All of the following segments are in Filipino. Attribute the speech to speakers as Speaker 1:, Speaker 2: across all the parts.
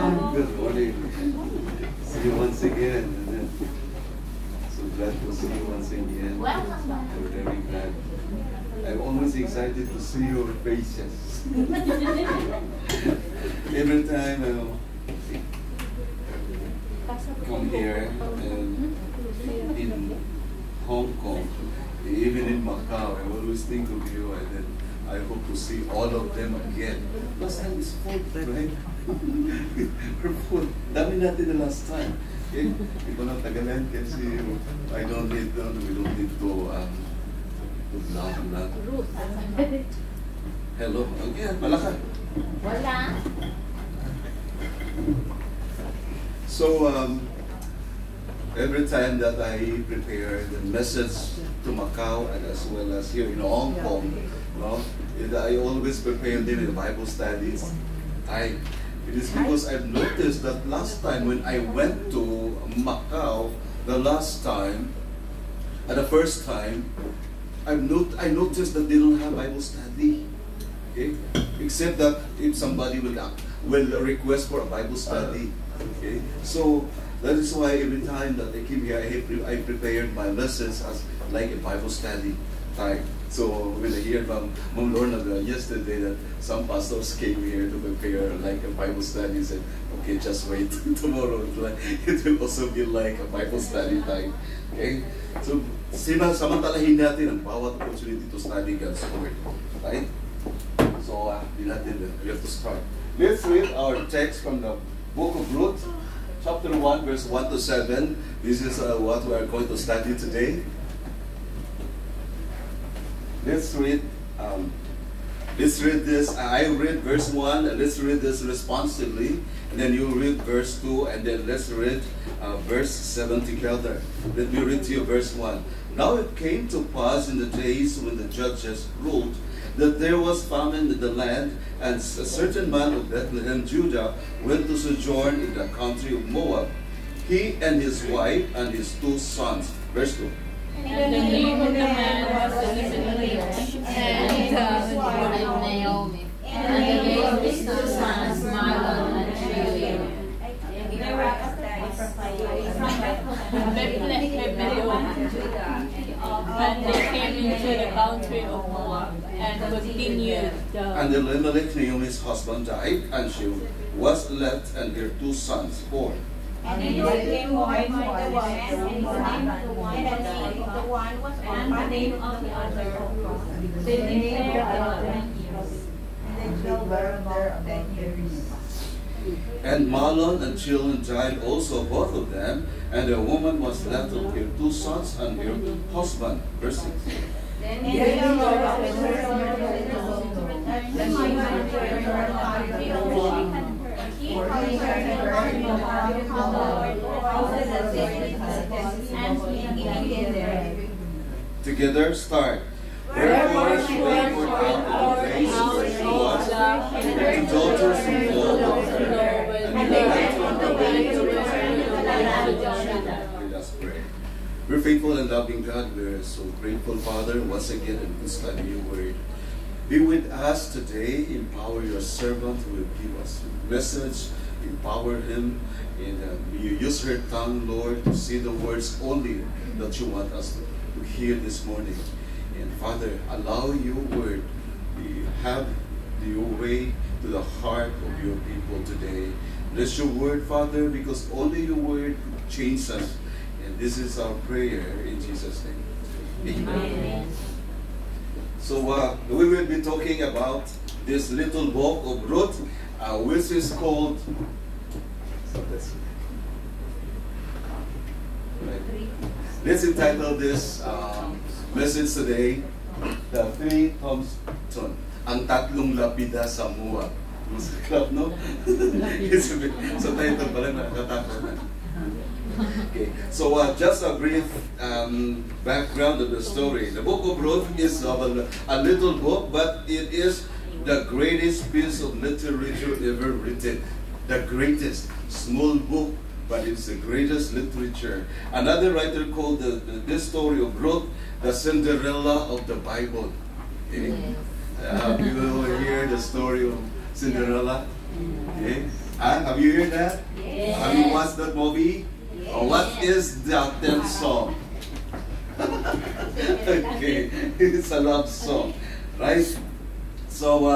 Speaker 1: Good morning. See you once again. And then, so glad to see you once again. We're very glad. I'm always excited to see your faces. Every time I come here and in Hong Kong, even in Macau, I always think of you, and then I hope to see all of them again. Last time is full, right? We're full. Dami natin the last time. Okay? Hindi ko na tagalan kasi we don't need to vlog. Hello. Again, malakad.
Speaker 2: Wala.
Speaker 1: So, every time that I prepare the message to Macau and as well as here in Hong Kong, I always prepare them in Bible studies. It is because I've noticed that last time when I went to Macau, the first time, I noticed that they don't have Bible study. Okay? Except that if somebody will request for a Bible study. Okay? So that is why every time that I came here, I prepared my lessons as like a Bible study time. So when I hear from Mom Lorna yesterday that some pastors came here to prepare like a Bible study, said, okay, just wait tomorrow. It will also be like a Bible study time. Okay? So samantalahin natin ang bawat opportunity to study God's Word. Right? So we have to start. Let's read our text from the book of Ruth, chapter 1, verse 1 to 7. This is what we are going to study today. Let's read this. I read verse 1. Let's read this responsively. And then you read verse 2. And then let's read verse 7 together. Let me read to you verse 1. Now it came to pass in the days when the judges ruled that there was famine in the land, and a certain man of Bethlehem, Judah, went to sojourn in the country of Moab, he and his wife and his 2 sons. Verse 2.
Speaker 2: And the name of the man was Elimelech, and Naomi. And the name of his 2 sons, Mahlon and Chilion. They were from Bethlehem, Judah. And they came into the country of Moab and continued.
Speaker 1: And Elimelech, Naomi's husband, died, and she was left and her 2 sons born.
Speaker 3: And then they became wife of the one, and the name of the one was and the name of the other. They lived there about 10 years. And they children were about 10 years.
Speaker 1: And Mahlon and Chilion died also, both of them, and the woman was left with her 2 sons and her husband. Verse 6.
Speaker 3: Then the Lord
Speaker 1: Together, start. Wherefore she went out of the place where she was, and daughters involved with her, and they went on the way to return to the land of Judah. Let us pray. We're faithful and loving God. We're so grateful, Father, once again, and we study your word. Be with us today. Empower your servant who will give us a message. Empower him. And you use her tongue, Lord, to say the words only that you want us to hear this morning. And Father, allow your word to have your way to the heart of your people today. Bless your word, Father, because only your word changes us. And this is our prayer in Jesus' name. Amen. So we will be talking about this little book of Ruth, which is called. Let's entitle this message today, The 3 Tombstones, ang tatlong lapida sa Moab. Masakap, no? Sa title pala, nakakatakot na. Okay, so just a brief background of the story. The book of Ruth is a little book, but it is the greatest piece of literature ever written. The greatest small book, but it's the greatest literature. Another writer called this story of Ruth the Cinderella of the Bible. Okay? You will hear the story of Cinderella. Okay? Have you heard that?
Speaker 2: Yes.
Speaker 1: Have you watched that movie? What is that theme song? Okay, it's a love song, right? So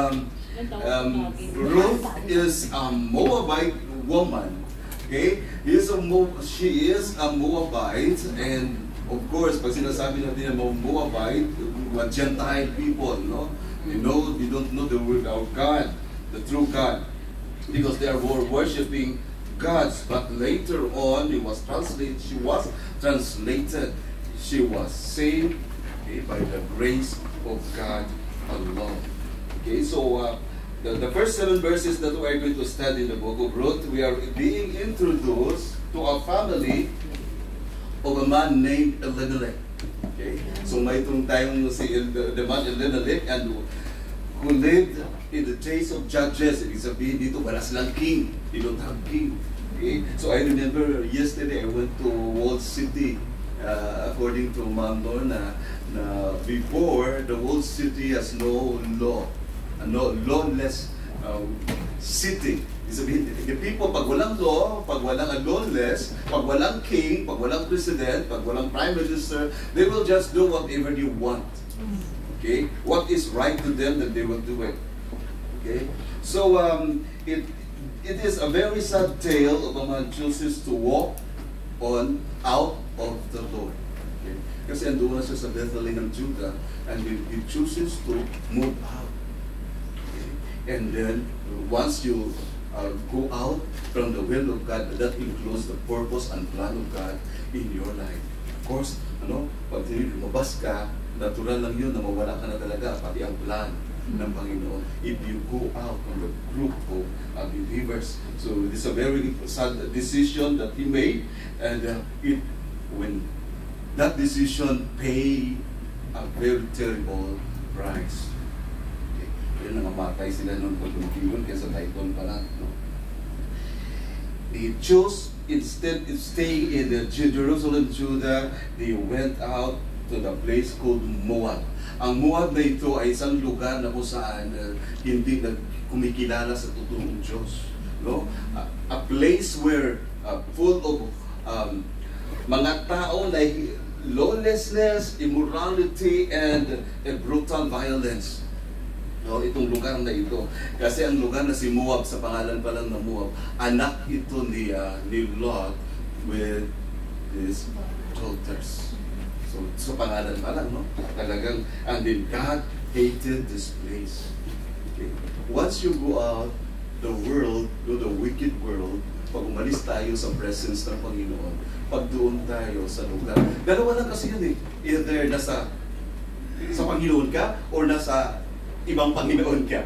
Speaker 1: Ruth is a Moabite woman. Okay, she is a Moabite, and of course, pag sinasabi natin ng Moabite, mga Gentile people, no? They don't know the word of God, the true God, because they are worshiping gods. But later on, she was translated. She was saved, okay, by the grace of God alone. Okay, so the first 7 verses that we are going to study in the book of Ruth, we are being introduced to a family of a man named Elimelech. Okay, so may itong tayong the man Elimelech, and who lived in the days of Judges. Ibig sabihin dito, wala silang king. They don't have king. Okay, so I remember yesterday I went to Walled City. According to Ma'am Lorna, before the whole city has no law, no lawless city. The people, pag walang law, pag walang lawless, pag walang king, pag walang president, pag walang prime minister, they will just do whatever they want. Okay, what is right to them, that they will do it. Okay, so it is a very sad tale of a man chooses to walk out of the Lord. Okay? Kasi andoon na siya sa Bethlehem, Judah, and he chooses to move out. Okay? And then, once you go out from the will of God, that includes the purpose and plan of God in your life. Of course, pag lumabas ka, natural lang yun na mawala ka na talaga, pati ang plan ng Panginoon, if you go out from the group of believers. So it's a very sad decision that he made, and when that decision pay a very terrible price. Okay. Kaya nangamatay sila nung pagkakilon kaysa Titan pa lang. No? They chose, instead of staying in Jerusalem, Judah, they went out to the place called Moab. Ang Moab na ito ay isang lugar na kung saan hindi kumikilala sa totoong Diyos. No? A place where full of mga tao na lawlessness, immorality, and brutal violence. No, itong lugar na ito. Kasi ang lugar na si Moab, sa pangalan pa lang ng Moab, anak ito ni Lot with his daughters. So, sa pangalan pa lang, no? Talagang, and then God hated this place. Okay. Once you go out, the world, the wicked world, pag umalis tayo sa presence ng Panginoon, pag doon tayo sa lugar, dalawa lang kasi yun eh. Either nasa sa Panginoon ka, or nasa ibang Panginoon ka.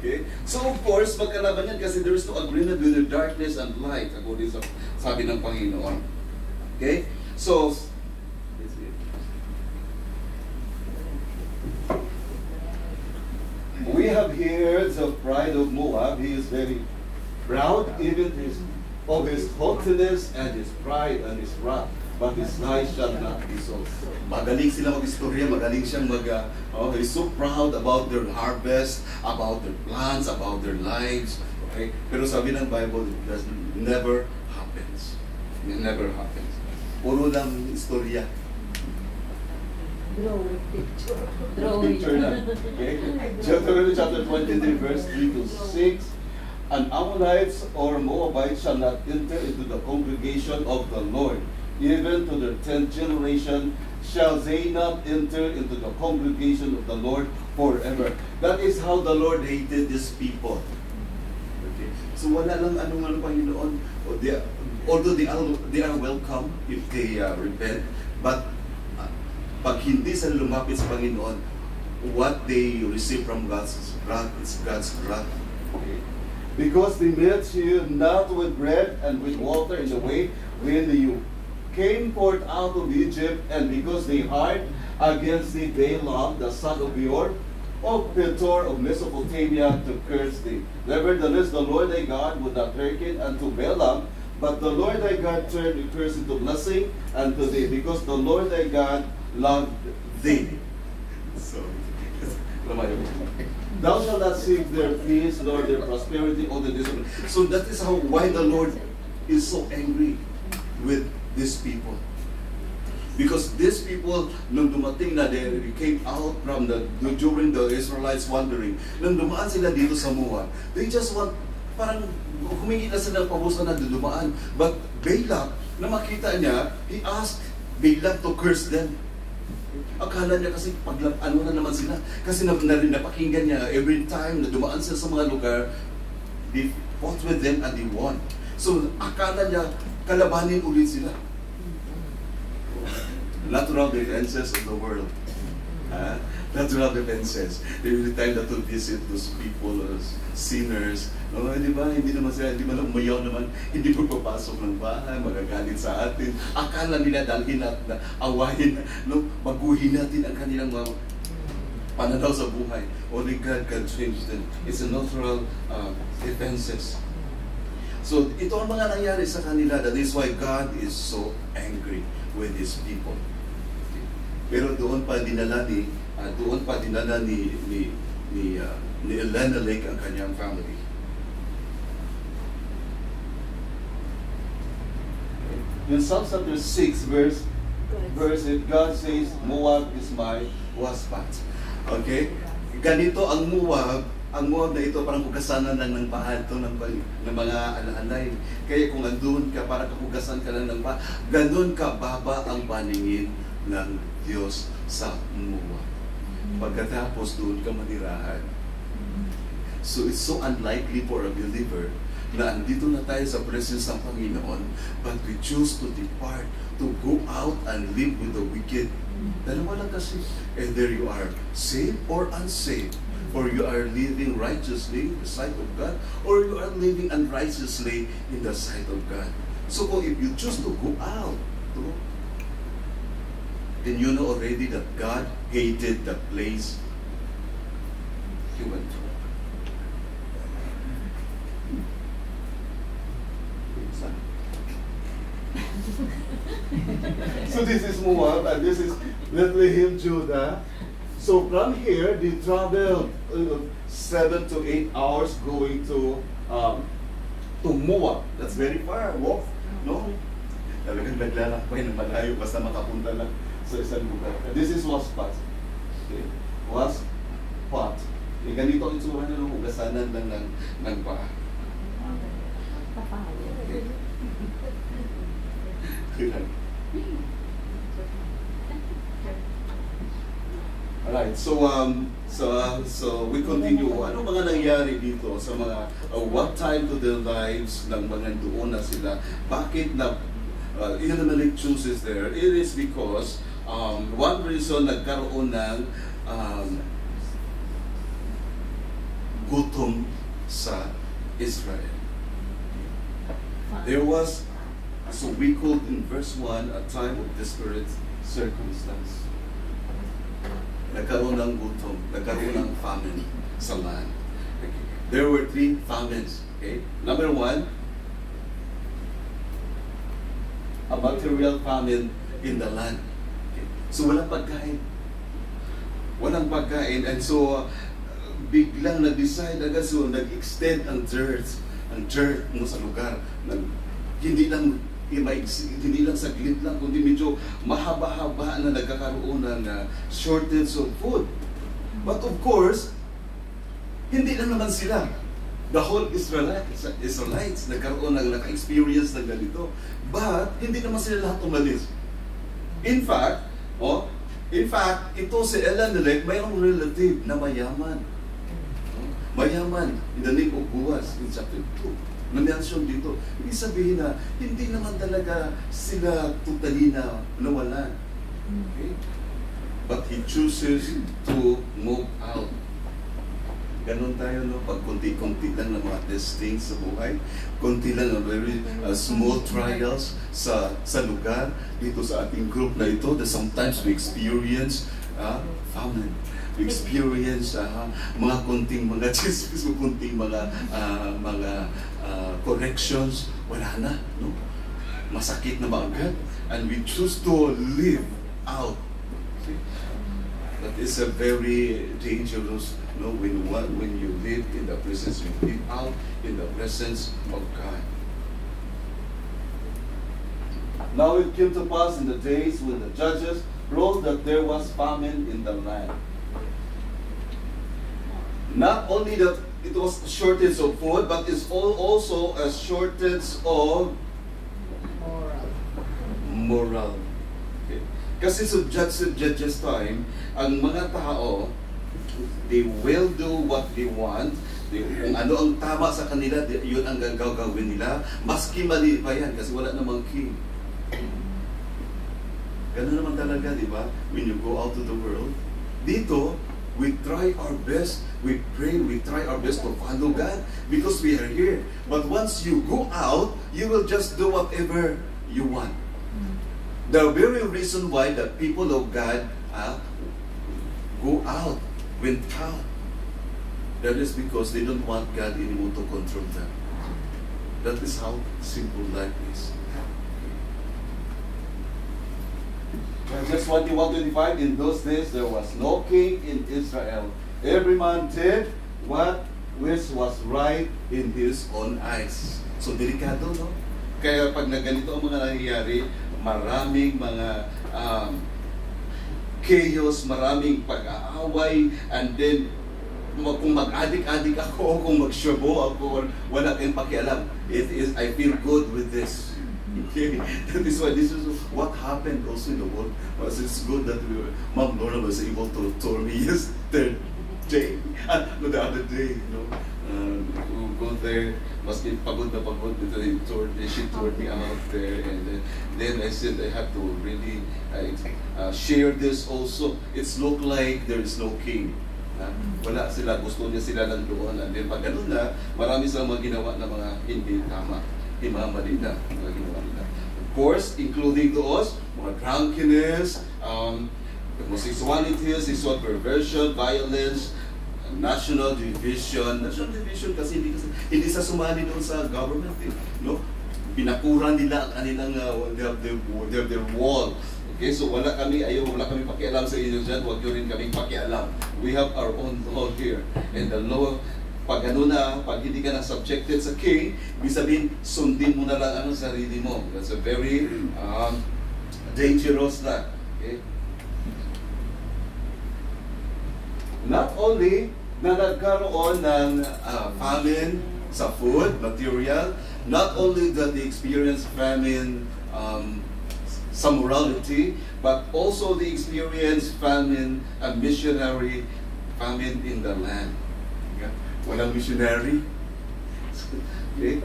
Speaker 1: Okay? So of course, magkalaban yan kasi there is no agreement with the darkness and light, according sa sabi ng Panginoon. Okay? So, we have here the pride of Moab. He is very proud, even of his haughtiness and his pride and his wrath. But his life shall not be so. Magaling sila mag-istorya, magaling siyang he's so proud about their harvest, about their plans, about their lives. Okay? Pero sabi ng Bible, it never happens. It never happens. Puro lang istorya. Picture na. Okay? Deuteronomy chapter 23, verse 3 to 6. An Ammonites or Moabites shall not enter into the congregation of the Lord. Even to their 10th generation shall they not enter into the congregation of the Lord forever. That is how the Lord hated these people. Okay? So wala lang anong Panginoon. Although they are welcome if they repent, but pag hindi sila lumapit sa Panginoon, what they receive from God's wrath is God's wrath. Okay? Because they met you not with bread and with water in the way when you came forth out of Egypt, and because they hired against thee Balaam, the son of Beor, of Petor of Mesopotamia, to curse thee. Nevertheless, the Lord thy God would not hearken unto Balaam, but the Lord thy God turned the curse into blessing unto thee, because the Lord thy God loved thee. So, Thou shalt not seek their peace, nor their prosperity, or their discipline. So that is why the Lord is so angry with these people. Because these people, nung dumating na, they came out from during the Israelites wandering, nung dumaan sila dito sa Moab, they just want, parang humingi na sila ng pabusan na dumaan. But Balak, na makita niya, he asked Balak to curse them. Akala niya kasi ano na naman sila. Kasi napakinggan niya, every time na dumaan sila sa mga lugar, they fought with them and they won. So akala niya, kalabanin ulit sila. Natural defenses of the world. Natural defenses. Every time that to visit those people as sinners, di ba? Hindi naman sila, hindi man umayaw naman, hindi pagpapasok ng bahay, magagalit sa atin. Akala nila dalhin at awahin, baguhin natin ang kanilang mga pananaw sa buhay. Only God can change them. It's a natural defenses. So ito ang mga nangyari sa kanila. That is why God is so angry with His people. Pero doon pa dinala ni Elimelech ang kanyang family. In Psalm chapter 6 verse 8, God says, Moab is my husband. Okay? Ganito ang Moab. Ang Moab na ito parang hugasanan lang ng paa ito ng mga alalay. Kaya kung andun ka, parang kahugasan ka lang ng paa, ganun ka baba ang paningin ng Diyos sa Moab. Pagkatapos doon ka manirahan. So it's so unlikely for a believer na andito na tayo sa presence ng Panginoon, but we choose to depart, to go out and live with the wicked. Dalawa lang kasi. Either you are saved or unsaved. Or you are living righteously in the sight of God, or you are living unrighteously in the sight of God. So if you choose to go out, then you know already that God hated the place you went to. So this is Moab and this is Bethlehem, Judah. So from here, they traveled 7 to 8 hours going to Moab. That's very far. Walk, no? Talagang naglalakbay ng malayo basta makapunta lang sa isang lugar. This is Waspat. Okay? Waspat. Eh, ganito ang itsura na ng hugasanan lang ng paa. Okay. Alright, so we continue. Ano mga nangyari dito sa mga what time to their lives ng mga doon na sila? Bakit na Elimelech chooses there? It is because one reason nagkaroon ng gutom sa Israel. There was, so we called in verse 1, a time of desperate circumstance. Nagkaroon ng gutom, nagkaroon ng famine sa land. Okay. There were 3 famines. Okay? Number 1, a material famine in the land. Okay? So walang pagkain. Walang pagkain. And so, biglang nag-decide agad, so nag-extend ang dirt mo sa lugar. Hindi lang saglit lang, kundi medyo mahaba-haba na nagkakaroon ng shortage of food. But of course, hindi lang naman sila. The whole Israelites nagkaroon ng naka-experience ng ganito. But, hindi naman sila lahat umalis. In fact, ito si Elimelech, mayroong relative na mayaman. Mayaman, in the name of Boaz, in chapter 2. Na-mention dito. Ibig sabihin na hindi naman talaga sila totally na nawalan. Okay? But he chooses to move out. Ganon tayo, no? Pag konti-konti lang ng mga testings sa buhay, konti lang ng very small trials sa lugar, dito sa ating group na ito, that sometimes we experience famine. We experience mga konting mga chismis, konting mga corrections, wala na, no? Masakit na maagad, and we choose to live out. See? That is a very dangerous, when you live in the presence, you live out in the presence of God. Now it came to pass in the days when the judges ruled that there was famine in the land. Not only that it was a shortage of food, but it's also a shortage of moral. Okay. Kasi sa judges time, ang mga tao, they will do what they want. Kung ano ang tama sa kanila, yun ang gagawin nila. Maski mali pa yan, kasi wala namang king. Ganun naman talaga, di ba? When you go out to the world, dito, we try our best, we pray, we try our best to follow God because we are here. But once you go out, you will just do whatever you want. The very reason why the people of God go out, went out, that is because they don't want God anymore to control them. That is how simple life is. Verse 21-25, in those days there was no king in Israel. Every man did which was right in his own eyes. So delikado, no? Kaya pag naganito ang mga nangyayari, maraming mga chaos, maraming pag-aaway, and then kung mag-adik-adik ako, kung mag-shabo ako, wala kayong pakialam. I feel good with this. Okay, that is why this is what happened also in the world. Was it's good that Ma'am Lorna was able to tour me yesterday, the other day, we go there. Maski pagod na pagod, she toured me out there, and then I said I have to really share this also. It's look like there is no king. Wala sila, gusto niya sila lang doon, and then pag ganun na, marami silang mga ginawa na mga hindi tama. Mga mali na, mga ginawa nila. Of course, including those, mga drunkenness, homosexuality, sexual perversion, violence, national division. National division kasi hindi sa sumali doon sa government, no? Pinakuran nila ang kanilang their wall. Okay, so wala kami pakialam sa inyo dyan, huwag nyo rin kaming pakialam. We have our own law here. And the law, pag hindi ka na subjected sa king, ibig sabihin, sundin mo na lang ang sarili mo. That's a very dangerous na. Okay? Not only na nagkaroon ng famine sa food, material, not only that they experience famine sa morality, but also they experience famine, a missionary famine in the land. Okay? Walang missionary. Okay?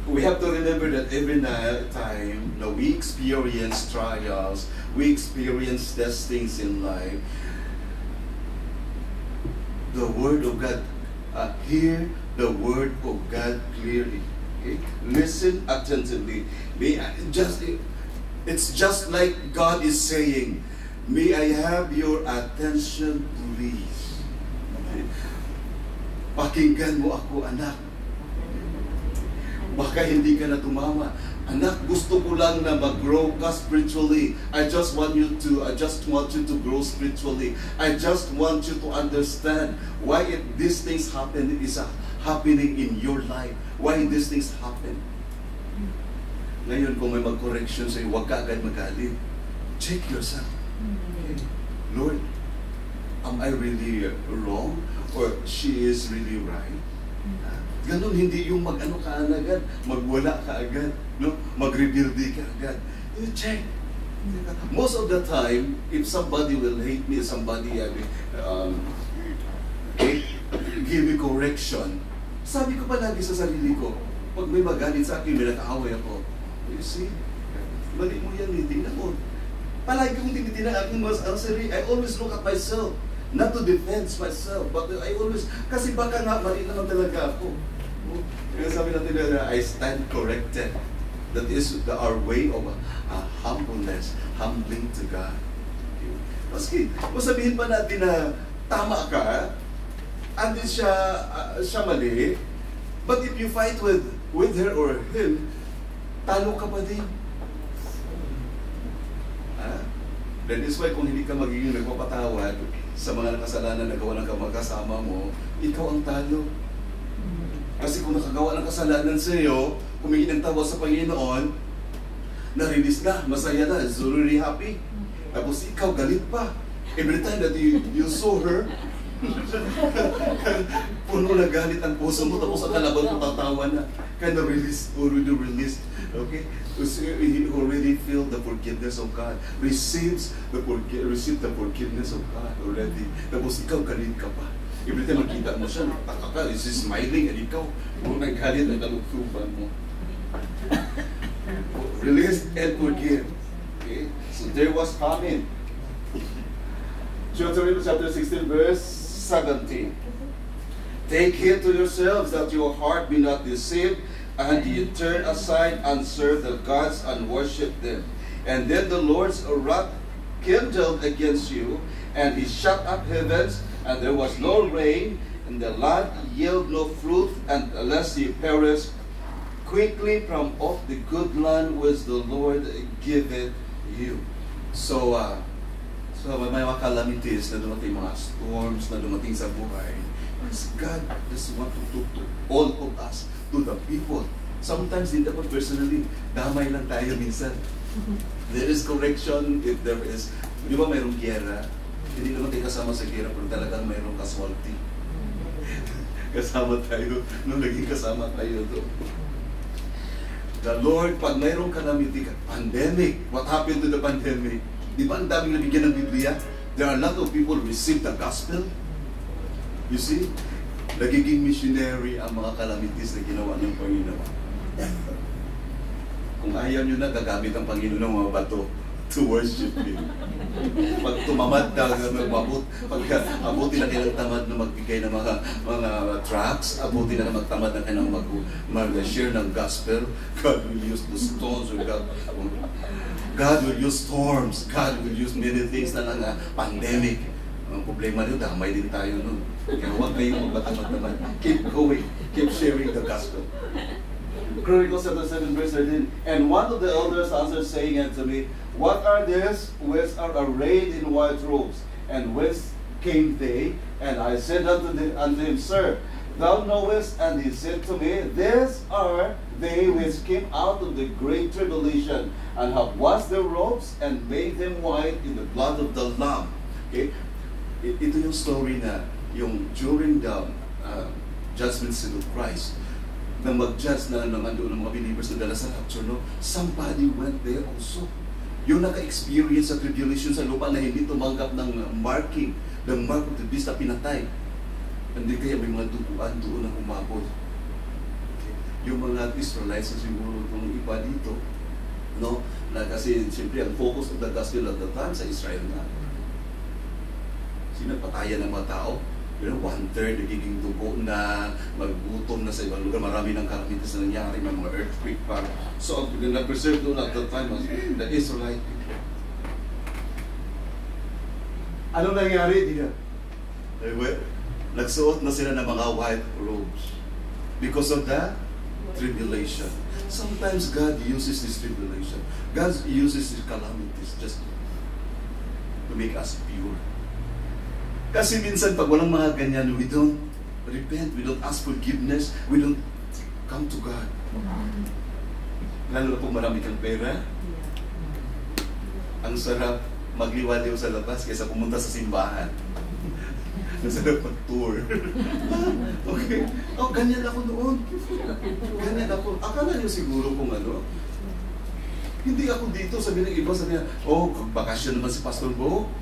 Speaker 1: We have to remember that every time we experience trials, we experience testings in life, the Word of God, hear the Word of God clearly. Okay? Listen attentively. It's just like God is saying, may I have your attention, please. Okay? Pakinggan mo ako, anak. Baka hindi ka na tumama. Anak, gusto ko lang na mag-grow ka spiritually. I just want you to grow spiritually. I just want you to understand why these things is happening in your life. Why these things happen. Ngayon, kung may mag-correction sa'yo, huwag ka agad magalit. Check yourself. Okay. Lord, am I really wrong? Or she is really right? Ganon, hindi yung mag-ano ka agad, magwala ka agad, no? Mag-rebuild ka agad. You check. Most of the time, if somebody will hate me, somebody give me correction, sabi ko palagi sa sarili ko, pag may magalit sa akin, may nakaaway ako. You see? Mali mo yan, hindi na mo. Palagi kong tinitin ang aking sarili. I always look at myself. Not to defend myself, but I always, kasi baka nga, mali naman talaga ako. Kaya sabi natin na, I stand corrected. That is our way of humbleness, humbling to God. Maski, masabihin pa natin na tama ka, andin siya mali, but if you fight with her or him, talo ka pa din. That is why kung hindi ka magiging nagpapatawad sa mga nakasalanan na gawa ng magkasama mo, ikaw ang talo. Kasi kung nakagawa ng kasalanan sa iyo, humingi ng tawad sa Panginoon, na-release na, masaya na, is really happy. Tapos ikaw galit pa. Every time that you saw her, puno na galit ang puso mo, tapos ang kalaban mo tatawa na. Kind of release, already released. Okay? He already feel the forgiveness of God. Receive the forgiveness of God already. Tapos ikaw galit ka pa. Every time makita mo siya, taka ka, is smiling, at ikaw, kung naggalit, ang kalugtuban mo. Release and forgive. Okay? So there was famine. Deuteronomy chapter 16, verse 17. Take heed to yourselves that your heart be not deceived, and ye turn aside and serve the gods and worship them. And then the Lord's wrath kindled against you, and he shut up heavens, and there was no rain, and the land yield no fruit, and unless ye perish quickly from off the good land which the Lord giveth you. So may mga calamities na dumating, mga storms na dumating sa buhay. God just want to talk to all of us, to the people. Sometimes hindi ako personally, damay lang tayo minsan. There is correction if there is, di ba mayroong giyera? Hindi naman tayo kasama sa giyera, pero talagang mayroong casualty. Kasama tayo, nung naging kasama tayo doon. The Lord, pag mayroong calamity, pandemic, what happened to the pandemic? Di ba ang daming nabigyan ng Biblia? There are a lot of people who receive the gospel. You see? Nagiging missionary ang mga calamities na ginawa ng Panginoon. Kung ayaw nyo na, gagamit ang Panginoon ng mga bato to worship Him. Pag tumamad na abuti na kailang tamad na magbigay ng mga tracts, abuti na magtamad na kailang mag-share ng gospel, God will use the stones, or God will use storms, God will use many things na lang, pandemic. Ang problema nyo, damay din tayo nun. Kaya huwag kayong magbatamad-tamad. Keep going, keep sharing the gospel. Chronicles 7 verse 13. And one of the elders answered, saying unto me, What are these which are arrayed in white robes? And whence came they? And I said unto him, Sir, thou knowest. And he said to me, These are they which came out of the great tribulation, and have washed their robes, and made them white in the blood of the Lamb. Okay? Ito yung story na, yung during the judgment seat of Christ, na mag-judge na naman doon ng mga believers na dala sa rapture, no? Somebody went there also. Yung naka-experience sa tribulation sa lupa na hindi tumanggap ng marking, the mark of the beast na pinatay. Hindi kaya may mga duguan doon na umabot. Okay. Yung mga Israelites na siguro itong iba dito, no? Na kasi siyempre ang focus of the gospel at the time sa Israel na. Sinapatayan ng mga tao. You know, 1/3 nagiging dugo na, maggutom na sa ibang lugar. Marami ng kalamitas na nangyari, may mga earthquake pa. So, ang na-preserve doon at that time was the Israelite people. Anong nangyari? Nagsuot na sila ng mga white robes because of the tribulation. Sometimes God uses this tribulation. God uses these calamities just to make us pure. Kasi minsan pag walang mga ganyan, we don't repent, we don't ask forgiveness, we don't come to God. Lalo na kung marami kang pera, ang sarap magliwaliw sa labas kaysa pumunta sa simbahan. Ang sarap mag-tour. Okay? Oh, ganyan ako noon. Ganyan ako. Akala niyo siguro kung ano, hindi ako dito, sabi ng iba, sabi niya, oh, bakasyon naman si Pastor Bo.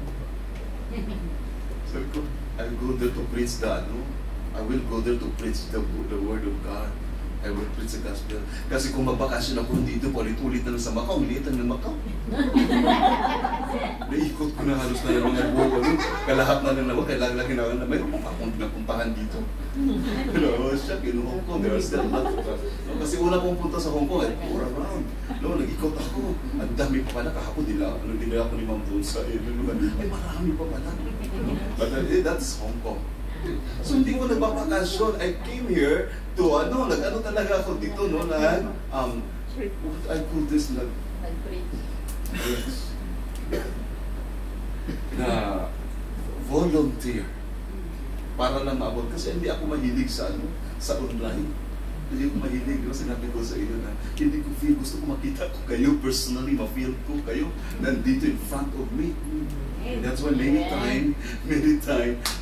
Speaker 1: Sabi ko, I'll go there to preach the I will go there to preach the word of God. I will preach the gospel. Kasi kung magbakasyon ako dito, ulit-ulit na lang sa Macau, militan ng Macau. Naikot ko na halos na lang mga buo. Kalahap na lang naman, kailangan lang ginawa na mayroon pang napuntahan dito. Pero siya, in Hong Kong, there are still not. Kasi una kong punta sa Hong Kong, I tour around. Nag-ikot ako. Ang dami pa pala, kahapon nila ako ni Ma'am Bunsa. Ay, marami pa pala. But that's Hong Kong. So hindi ko nagbabakasyon. I came here to nag-ano talaga ako dito, no, what I call this, yes. na volunteer para lang maabot. Kasi hindi ako mahilig sa online. Hindi ko mahilig. Sinabi ko sa iyo na hindi ko feel, gusto ko makita ko kayo personally, ma-feel ko kayo nandito in front of me. That's why many time,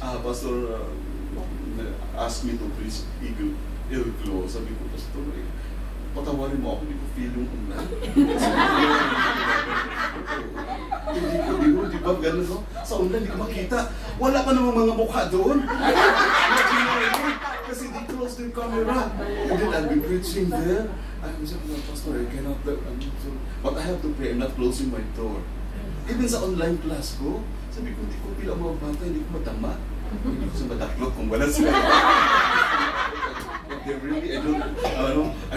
Speaker 1: Pastor asked me to preach Eagle Glow. Sabi ko, Pastor, patawarin mo ako, hindi ko feel yung online. Hindi ba gano'n, no? Sa online, hindi ko makita. Wala pa namang mga mukha doon. Kasi they close the camera. And then I'll be preaching there. I'm saying, Pastor, I cannot, but I have to pray. I'm not closing my door. Even sa online class ko, sabi ko, hindi ko pila mga bata, hindi ko matama. Hindi ko sa mataklot kung wala sila. They really, I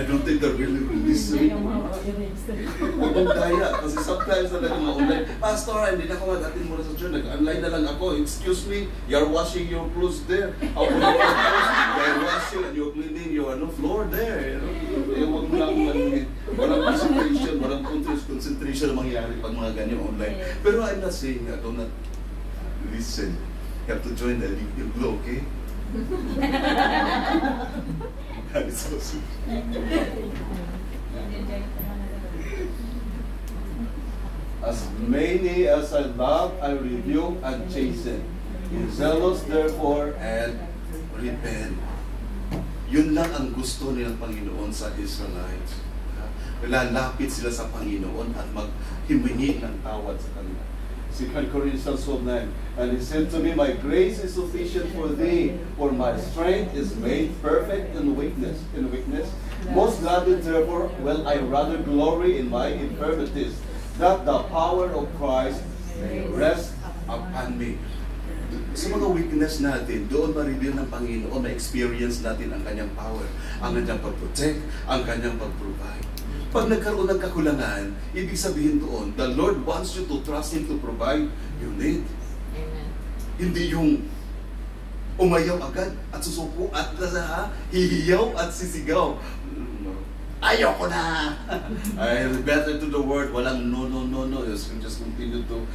Speaker 1: don't think they're really listening. Huwag daya. Kasi sometimes talaga mga online, Pastor, hindi na ako mag-attend muna sa church. Nag-online na lang ako. Excuse me, you're washing your clothes there. Ako na yung clothes, you're washing and you're cleaning your floor there. Huwag mo lang walang concentration, walang concentration na mangyari pag mga ganyan online. Pero I'm not saying that, do not listen. You have to join the Glow, okay? That is so sweet. As many as I love, I rebuke and chasten. Be zealous therefore and repent. Yun lang ang gusto nilang Panginoon sa Israelites. Lalapit sila sa Panginoon at maghimingi ng tawad sa kanila. 2 Corinthians 12:9. And he said to me, my grace is sufficient for thee, for my strength is made perfect in weakness. Most gladly therefore will I rather glory in my infirmities, that the power of Christ may rest upon me. Sa mga weakness natin, doon ma-reveal ng Panginoon, ma-experience natin ang kanyang power, ang kanyang pag-protect, ang kanyang pag-provide. Pag nagkaroon ng kakulangan, ibig sabihin doon, the Lord wants you to trust Him to provide your need.
Speaker 2: Amen.
Speaker 1: Hindi yung umayaw agad at susuko at hihiyaw at sisigaw. Ayoko na! Better to the word, walang no. Just continue to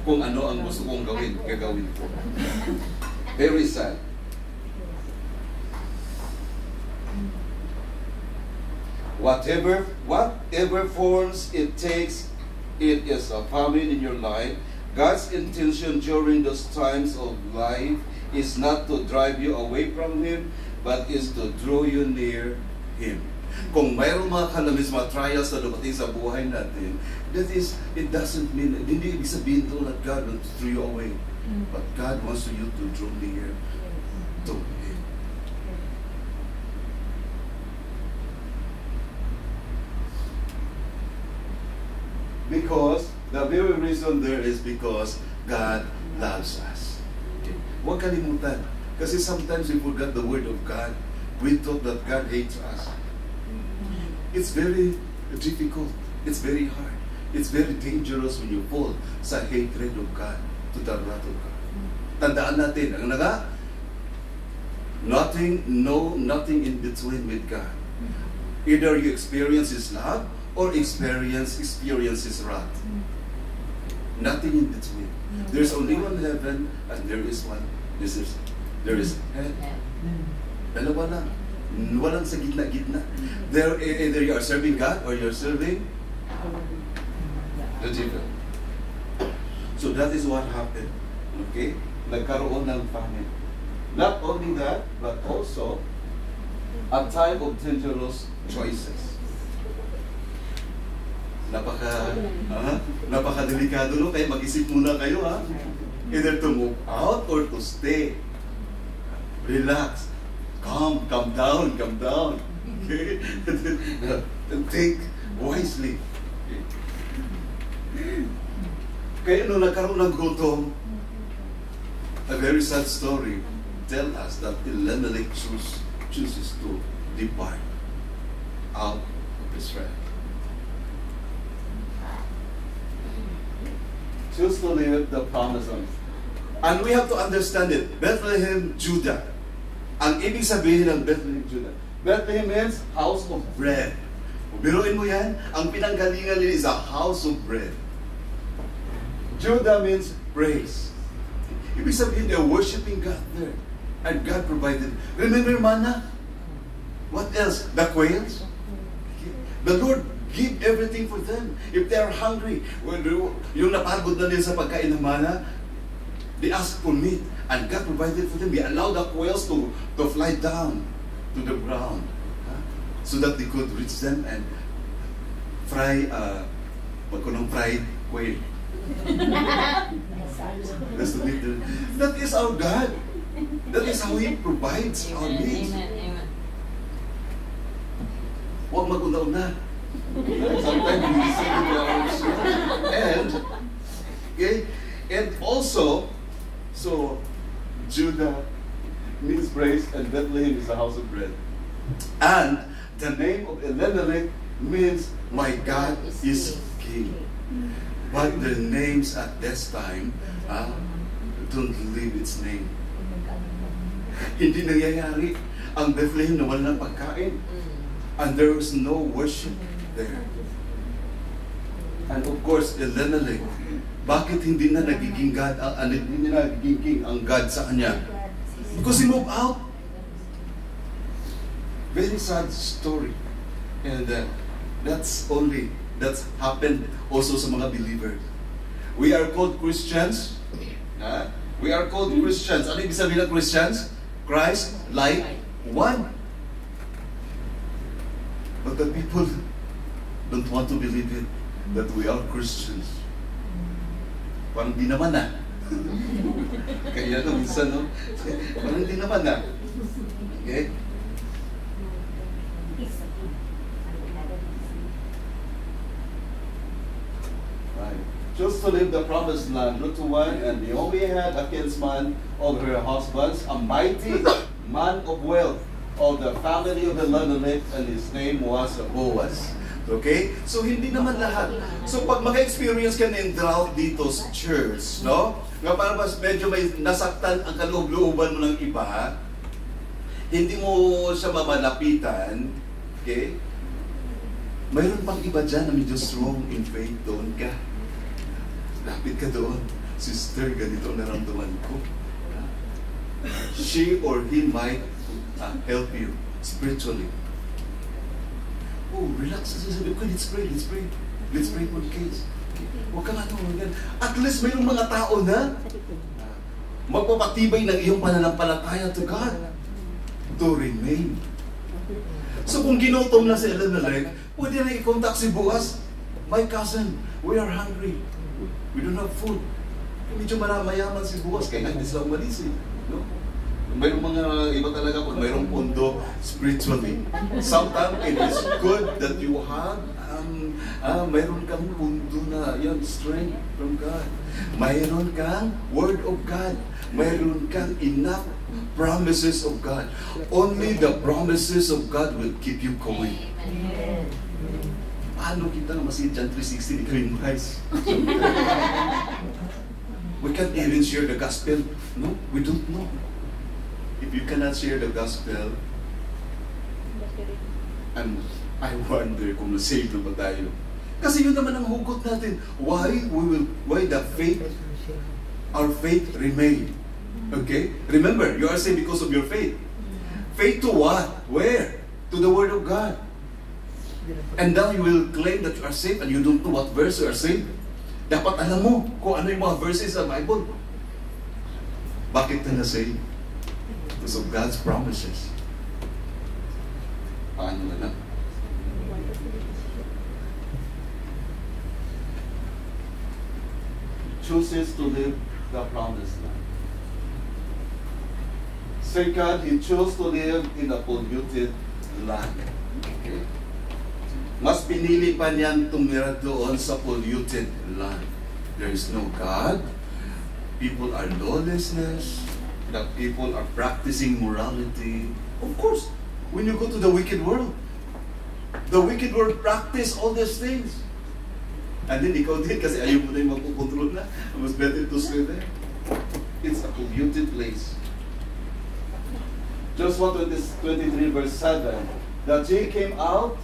Speaker 1: kung ano ang gusto kong gagawin ko. Very sad. Whatever forms it takes, it is a famine in your life. God's intention during those times of life is not to drive you away from Him, but is to draw you near Him. Kung mayroong mga kalamis, mga trials na dumating sa buhay natin, it doesn't mean, hindi ibig sabihin ito that God wants to draw you away, but God wants you to draw near to Him. Because the very reason there is because God loves us. Okay. Huwag kalimutan. Kasi sometimes we forget the word of God. We thought that God hates us. It's very difficult. It's very hard. It's very dangerous when you fall sa hatred of God, to the wrath of God. Tandaan natin, ang nothing in between with God. Either you experience His love or experience His wrath. Nothing in between. There's only one heaven and there is hell. Dalawa lang. Walang sa gitna-gitna. Either you are serving God or you are serving the devil. So that is what happened. Okay? Nagkaroon ng famine. Not only that, but also a time of dangerous choices. Napaka-delikado, no? Kaya mag-isip muna kayo, ha? Either to move out or to stay. Relax. Calm down. Okay? And think wisely. Okay. Kaya nung nagkaroon ng gutom, a very sad story tell us that Elimelech chooses to depart out of Israel. Choose to live the promised land. And we have to understand it. Bethlehem, Judah. Ang ibig sabihin ng Bethlehem, Judah. Bethlehem means house of bread. Biruin mo yan, ang pinanggalingan nila is a house of bread. Judah means praise. Ibig sabihin, they're worshiping God there. And God provided. Remember manna? What else? The quails? The Lord give everything for them. If they are hungry, yung napagod na nila sa pagkain ng manna, they ask for meat. And God provided for them. He allowed the quails to fly down to the ground, so that they could reach them and fry, magkunong fried quail. That is our God. That is how He provides our needs.
Speaker 2: Amen.
Speaker 1: Huwag mag-una-una. Sometimes we listen to ourselves. And also, so Judah means praise, and Bethlehem is the house of bread. And the name of Elimelech means my God is King. But the names at this time don't leave its name. Hindi nangyayari ang Bethlehem na wala ng pagkain. And there was no worship there. And of course, Elimelech, bakit hindi na nagiging God, hindi na nagiging king ang God sa kanya? Because he moved out. Very sad story. And that's happened also sa mga believers. We are called Christians. We are called Christians. Ano ibig sabihin ng Christians? Christ like one. But the people don't want to believe it, that we are Christians. Parang di naman na. Kaya na minsan, no? Parang di naman na. Okay? Right. Chose to live the promised land, Ruth 1, and Naomi had a kinsman of her husbands, a mighty man of wealth of the family of Elimelech, and his name was Boaz. Okay? So, hindi naman lahat. So, pag maka-experience ka ng drought dito sa church, no? Nga parang mas medyo may nasaktan ang kaloob-looban mo ng iba, hindi mo siya mamalapitan, okay? Mayroon pang iba dyan na medyo strong in faith, doon ka. Lapit ka doon. Sister, ganito ang naramdaman ko. She or he might help you spiritually. Oh, relax. Okay, let's pray. Let's pray for the case. Okay. Huwag ka nga ito. At least mayroong mga tao na magpapatibay ng iyong pananampalataya to God to remain. So kung ginutom na si Elimelech, pwede na i-contact si Boaz. My cousin, we are hungry. We don't have food. Medyo mayaman si Boaz, kaya hindi sila umalis. No? Mayroong mga iba talaga pag mayroong pundo spiritually. Sometimes it is good that you have mayroon kang pundo na yan, strength from God. Mayroon kang word of God. Mayroon kang enough promises of God. Only the promises of God will keep you going. Paano kita na masin dyan 360 di kami guys? We can't even share the gospel. No, we don't know. If you cannot share the gospel, and I wonder kung na-save na ba tayo. Kasi yun naman ang hugot natin. Why our faith remain. Okay? Remember, you are saved because of your faith. Faith to what? Where? To the Word of God. And now you will claim that you are saved and you don't know what verse you are saved. Dapat alam mo kung ano yung mga verses sa Bible. Bakit ka na-saved? Because of God's promises. Paano na lang? Chooses to live the promised land. Second, he chose to live in a polluted land. Okay? Mas pinili pa niyang tumira doon sa polluted land. There is no God. People are lawlessness. The people are practicing morality. Of course, when you go to the wicked world practice all these things. And then ikaw din, kasi ayaw mo na yung magpukontrol na. It was better to stay there. It's a polluted place. Joshua 23 verse 7, that ye came out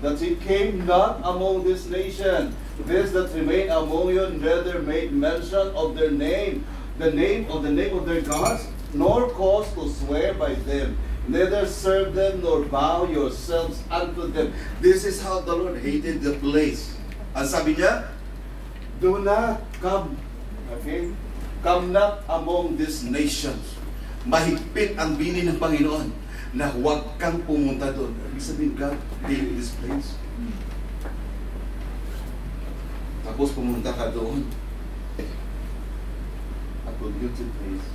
Speaker 1: that he came not among this nation. This that remain among you neither made mention of their name, the name of their gods, nor cause to swear by them, neither serve them nor bow yourselves unto them. This is how the Lord hated the place. Ang sabi niya, do not come. Okay? Come not among these nations. Mahigpit ang bili ng Panginoon na huwag kang pumunta doon. Ibig sabihin, God hated this place. Tapos pumunta ka doon. A polluted place.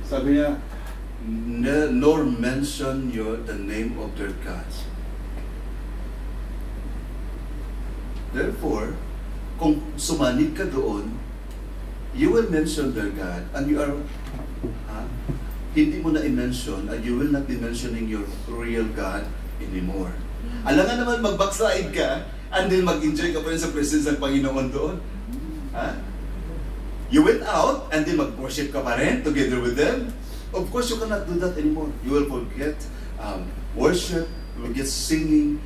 Speaker 1: Sabi niya, nor mention the name of their gods. Therefore, kung sumanib ka doon, you will mention their God, and you are, hindi mo na i-mention, and you will not be mentioning your real God anymore. Alangan naman mag-backslide ka, and then mag-enjoy ka pa rin sa presence ng Panginoon doon. You went out, and then mag-worship ka pa rin together with them. Of course, you cannot do that anymore. You will forget worship, you will get singing,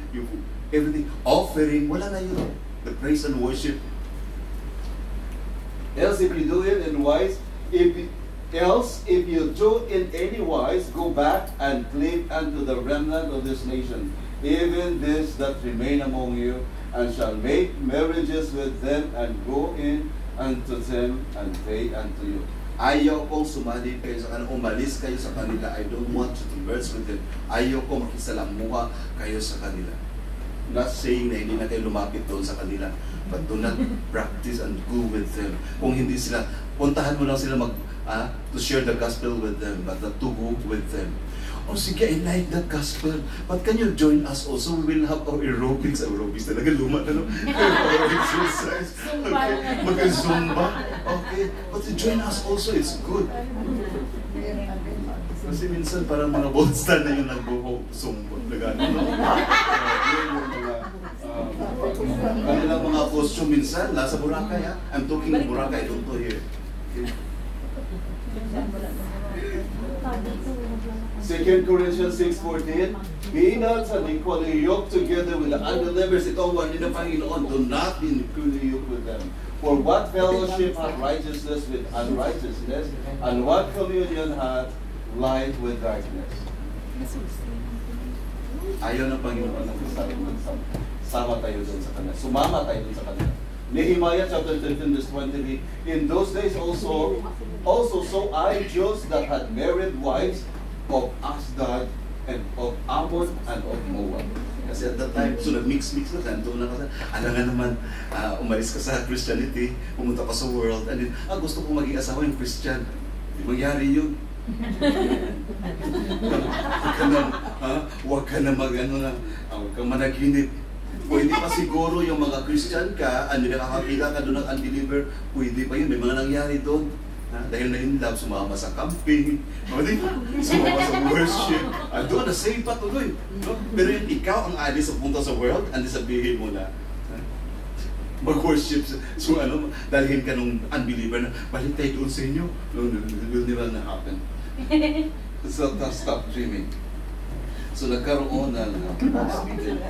Speaker 1: everything, offering, wala na yun. The praise and worship. Else, if you do it in wise, if you do in any wise, go back and cleave unto the remnant of this nation, even this that remain among you, and shall make marriages with them, and go in unto them, and they unto you. Ayaw kong sumali kayo sa kanila, umalis kayo sa kanila. I don't want you to merge with them. Ayaw kong makisalamuha kayo sa kanila. Not saying na hindi na kayo lumapit doon sa kanila, but do not practice and go with them. Kung hindi sila, puntahan mo lang sila to share the gospel with them, but not to go with them. Oh, sige, I like that gospel. But can you join us also? We will have our aerobics. Aerobics talaga, luma na, no? Our exercise. Okay. Mag-zumba. Okay. But to join us also, it's good. Kasi minsan parang mga bolstar na yung nag-zumba. Kanilang mga costume minsan, nasa Boracay, ha? I'm talking of Boracay, don't go here. Okay. 2 Corinthians 6:14, be not unequally yoked together with the unbelievers. Ito ang wali ng Panginoon. Do not be unequally yoked with them. For what fellowship hath righteousness with unrighteousness? And what communion hath light with darkness? Ayaw ng Panginoon na sama tayo doon sa kanila. Sumama tayo doon sa kanila. Nehemiah chapter 13 verse 23, in those days also so I, Jews that had married wives of Ashdod and of Ammon and of Moab. Kasi at that time, so nag-mix-mix na kanto na kasi, alangan naman, umalis ka sa Christianity, pumunta ka sa world, and then, gusto ko maging asawa yung Christian. Di mangyari yun. Huwag ka na huwag kang managinip. Pwede pa siguro yung mga Christian ka, and nakakakita ka doon ng unbeliever, pwede pa yun, may mga nangyari doon. Dahil na-in-love, sumama sa camping, sumama sa worship, doon, na-save pa tuloy. No? Pero yun, ikaw ang alis sa punta sa world, and sabihin mo na, mag-worship, so dalhin ka nung unbeliever na, balik tayo doon sa inyo. No, will never na happen. So, stop dreaming. So, nagkaroon ng speaking.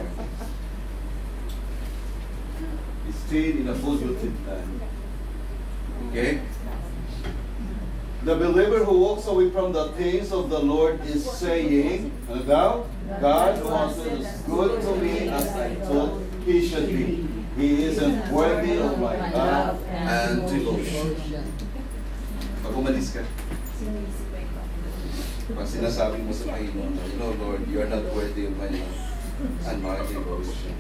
Speaker 1: He stayed in a polluted land. Okay? The believer who walks away from the things of the Lord is saying, thou, God was good to me as I thought He should be. He isn't worthy of my love and devotion. Pag umalis ka, pag sinasabi mo sa Panginoon, no Lord, you are not worthy of my love and my devotion.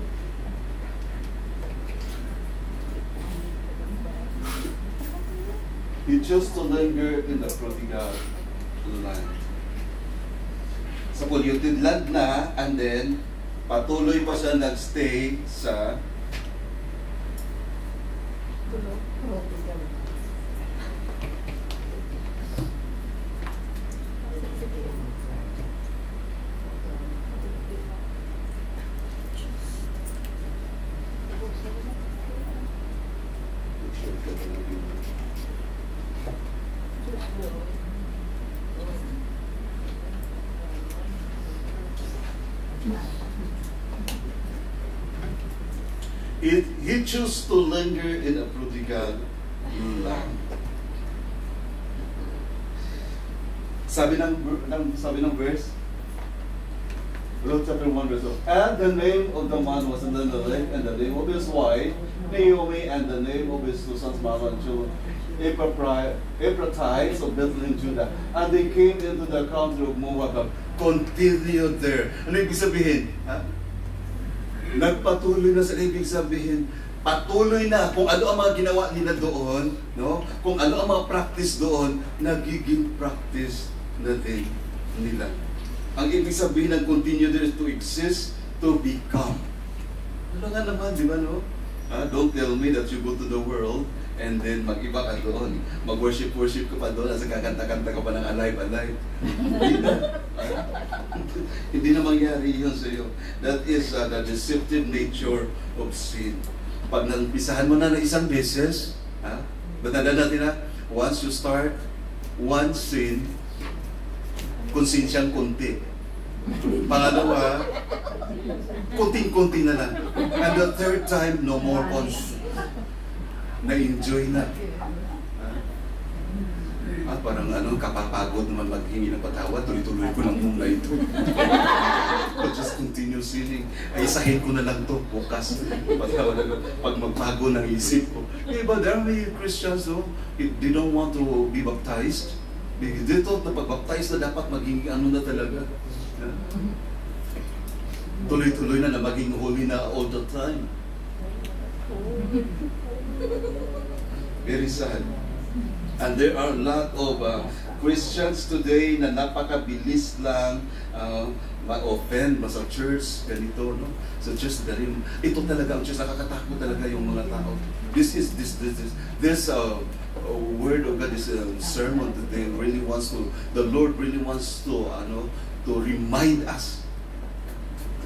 Speaker 1: He chose to linger in the prodigal land. Sa polluted land na, and then, patuloy pa siya nagstay sa He chose to linger in a prodigal land. Sabi ng verse, Luke chapter 1 verse 2. And the name of the man was Elimelech, and the name of his wife Naomi, and the name of his two sons Mahlon and children Ephrathites of Bethlehem, Judah. And they came into the country of Moab, continued there. Ano ibig sabihin? Ha? Nagpatuloy na sa ibig sabihin. Patuloy na kung ano ang mga ginawa nila doon, no? Kung ano ang mga practice doon, nagiging practice na din nila. Ang ibig sabihin ng continue there is to exist, to become. Ano nga naman, di ba, no? Don't tell me that you go to the world and then mag-iba ka doon. Mag-worship-worship ka pa doon at kakanta-kanta ka pa ng alive-alive. Hindi na. Hindi na mangyari yun sa iyo. That is the deceptive nature of sin. Pag napisahan mo na ng isang beses, batanda natin na, once you start one sin, konsensyang konti. Pangalawa, kunting-kunti na lang. And the third time, no more cons. Na-enjoy na. Parang kapapagod naman maghingi ng patawad, tuloy-tuloy ko lang muna ito. I'll just continue sinning. Ay, isahin ko na lang to bukas. Pag magbago ng isip ko. But there are many Christians, they don't want to be baptized. They thought na pag-baptize na dapat maging na talaga. Tuloy-tuloy na maging holy na all the time. Very sad. And there are a lot of Christians today na napakabilis lang ma-offend sa church, ganito, no? So just ito talaga ang church, nakakatakot talaga yung mga tao. This word of God, this sermon that the Lord really wants to remind us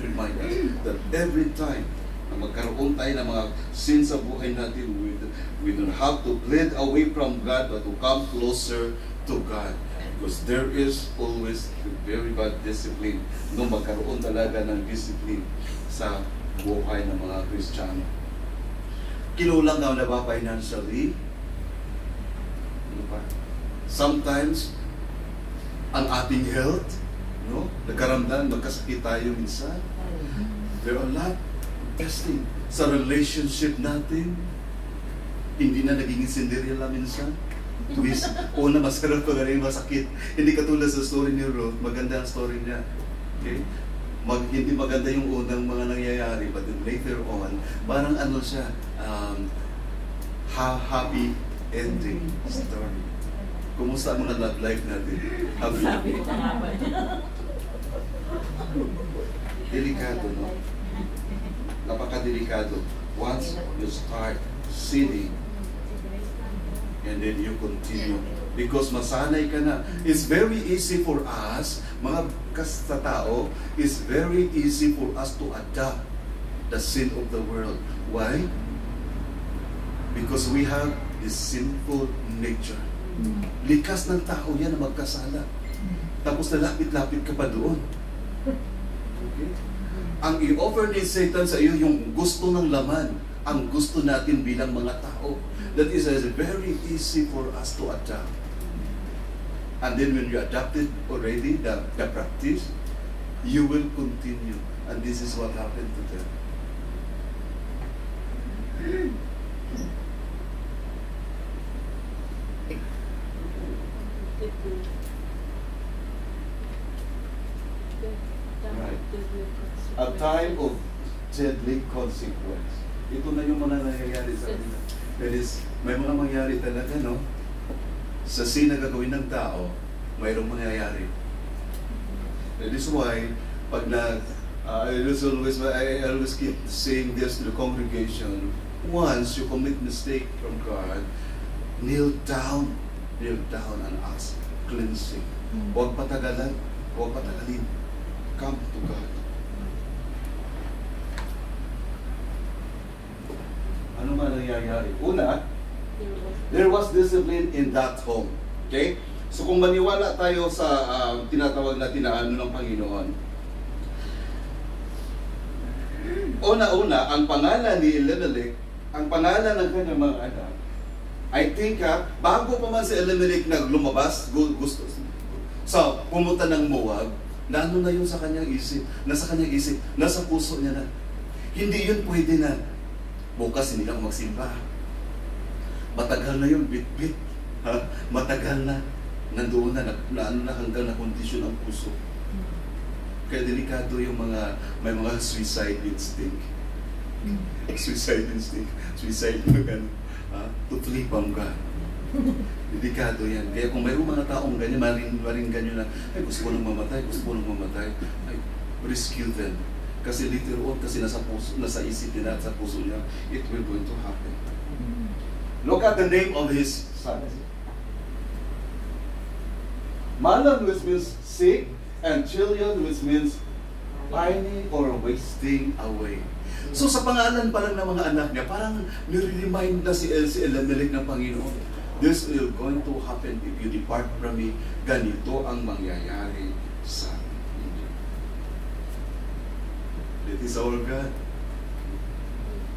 Speaker 1: that every time na magkaroon tayo ng mga sin sa buhay natin, we don't have to plead away from God but to come closer to God. Because there is always a very bad discipline nung magkaroon talaga ng discipline sa buhay ng mga Kristiyano. Kinulang na ba financially? Sometimes, ang ating health, no? Nagkaramdam, magkasakit tayo minsan. There are a lot of testing sa relationship natin. Hindi na naging Cinderella minsan. Twist. Una, masarap pa rin masakit. Hindi katulad sa story ni Ruth. Maganda ang story niya. Okay? Hindi maganda yung unang mga nangyayari, but then later on, parang siya, happy ending story. Kumusta ang mga love life natin? Happy. Delikado, no? Napaka-delikado. Once you start sinning, and then you continue. Because masanay ka na. It's very easy for us, mga tao, it's very easy for us to adopt the sin of the world. Why? Because we have this sinful nature. Likas ng tao yan na magkasala. Tapos nalapit-lapit ka pa doon. Okay? Ang i-offer ni Satan sa iyo yung gusto ng laman, ang gusto natin bilang mga tao. That is very easy for us to adapt. And then when you adopt it already, the practice, you will continue. And this is what happened to them. Right. A time of deadly consequence. Ito na yung mga nangyayari sa kanila. May mga mangyayari talaga, no? Sa sin na gagawin ng tao, mayroong mangyayari. That is why, pag I always keep saying this to the congregation, once you commit mistake from God, kneel down and ask cleansing. Huwag patagalan, huwag patagalin. Come to God. Ano man nangyayari? Una, there was discipline in that home. Okay? So kung maniwala tayo sa tinatawag natin na ng Panginoon, una-una, ang pangalan ni Elimelech, ang pangalan ng kanyang mga anak, I think bago pa man si Elimelech lumabas, gusto, pumunta ng Moab, na ano na yun sa kanyang isip, nasa puso niya na. Hindi yun pwede na. Bukas hindi na ako magsimba. Matagal na yun, bit-bit. Matagal na. Nandoon na hanggang na kondisyon ang puso. Kaya delikado yung may mga suicide instinct. Suicide tutlipang ka. Delikado yan. Kaya kung mayroong mga taong ganyan, maringgan nyo na, ay gusto ko nang mamatay, ay rescue them. Kasi later on, kasi nasa isip nila at sa puso niya, it will going to happen. Look at the name of his son. Malan, which means sick, and Chilion, which means pining or wasting away. So sa pangalan pa lang ng mga anak niya, parang nire-remind na si Elimelech ng Panginoon. This is going to happen if you depart from me. Ganito ang mangyayari sa inyo. That is our God.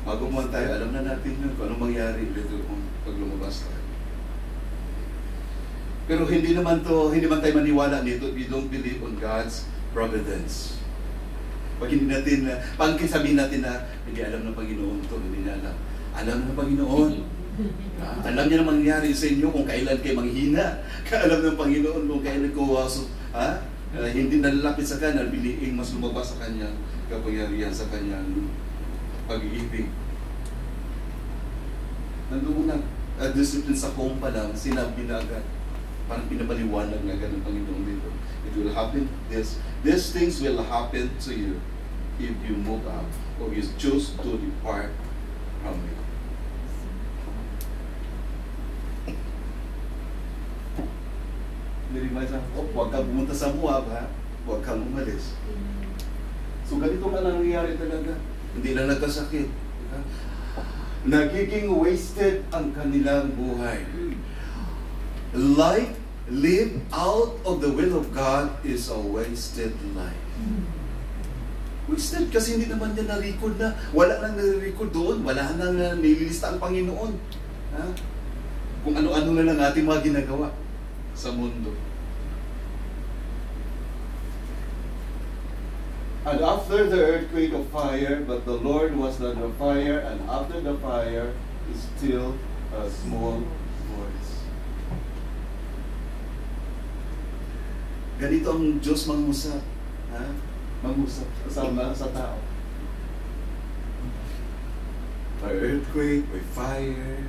Speaker 1: Bago man tayo, alam na natin yun kung anong mangyari later on pag lumabas tayo. Pero hindi man tayo maniwala nito if you don't believe on God's providence. Pag hindi natin, pag sabihin natin na hindi alam ng Panginoon ito, hindi niya alam. Alam ng Panginoon. Alam niya na mangyari sa inyo kung kailan kayo manghina. Alam ng Panginoon kung kailan ko hindi nalalapit sa Kanya, biliing mas lumabas sa Kanyang kapangyarihan, sa Kanyang pag-ibig. Nandoon na, discipline sa home pa lang, sinabi na agad. Parang pinapaliwanag na agad ng Panginoon dito. It will happen, these things will happen to you if you move out or you choose to depart from me. Nirimind sa, huwag kang pumunta sa Moab, huwag kang umalis. So ganito man ang nangyayari talaga. Hindi lang nagkasakit. Nagiging wasted ang kanilang buhay. Life lived out of the will of God is a wasted life. Wasted kasi hindi naman niya na-record na. Wala nang na-record doon. Wala nang nililista ang Panginoon. Kung ano-ano na lang ating mga ginagawa sa mundo. And after the earthquake of fire, but the Lord was not the fire, and after the fire is still a small voice. Ganito ang Diyos mangusap. Mangusap sa tao. By earthquake, by fire.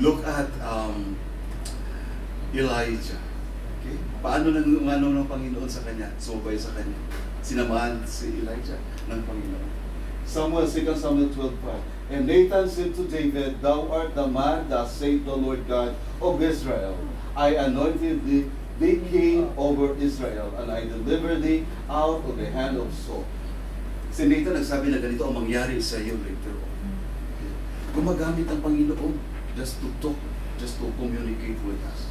Speaker 1: Look at Elijah. Okay? Paano ng Panginoon sa kanya? Subay sa kanya. Sinamahan si Elijah ng Panginoon. 2 Samuel 12:5. And Nathan said to David, Thou art the man that saved the Lord God of Israel. I anointed thee king over Israel, and I delivered thee out of the hand of Saul. Si Nathan nagsabi na ganito ang mangyari sa iyo later on. Gumagamit ang Panginoon just to talk, just to communicate with us.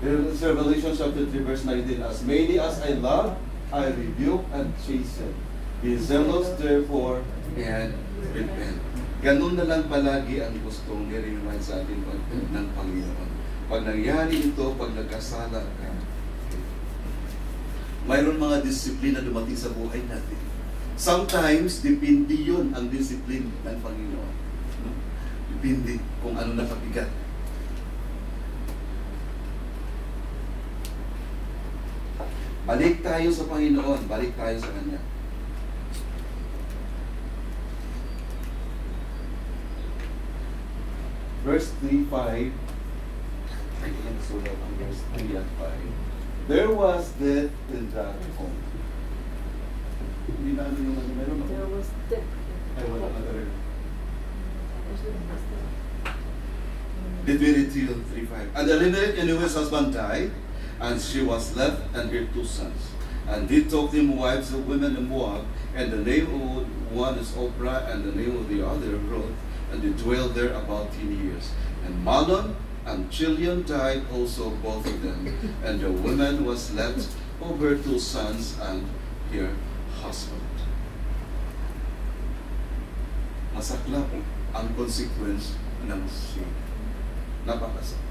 Speaker 1: There's Revelation chapter 3 verse 19. As many as I love, I rebuke and chasten. Be zealous therefore and repent. Ganun na lang palagi ang gustong i-remind sa atin ng Panginoon. Pag nangyari ito, pag nagkasala ka, mayroon mga disiplina dumating sa buhay natin. Sometimes, depende yun ang disiplina ng Panginoon. Depende kung ano nakabigat. Balik tayo sa Panginoon, balik tayo sa Kanya. Verse 3-5. Verse 3 and 5. There was death in that home. Hindi na yung meron ako.
Speaker 2: There was death.
Speaker 1: Ay, wala na rin. Did we read 3:5? And Elimelech and his husband died, and she was left and her 2 sons. And they took them wives of women in Moab, and the name of one is Oprah, and the name of the other Ruth, and they dwelled there about 10 years. And Mahlon and Chilion died also, both of them, and the woman was left of her 2 sons and her husband. masaklap ang consequence ng sin. Napakasakit.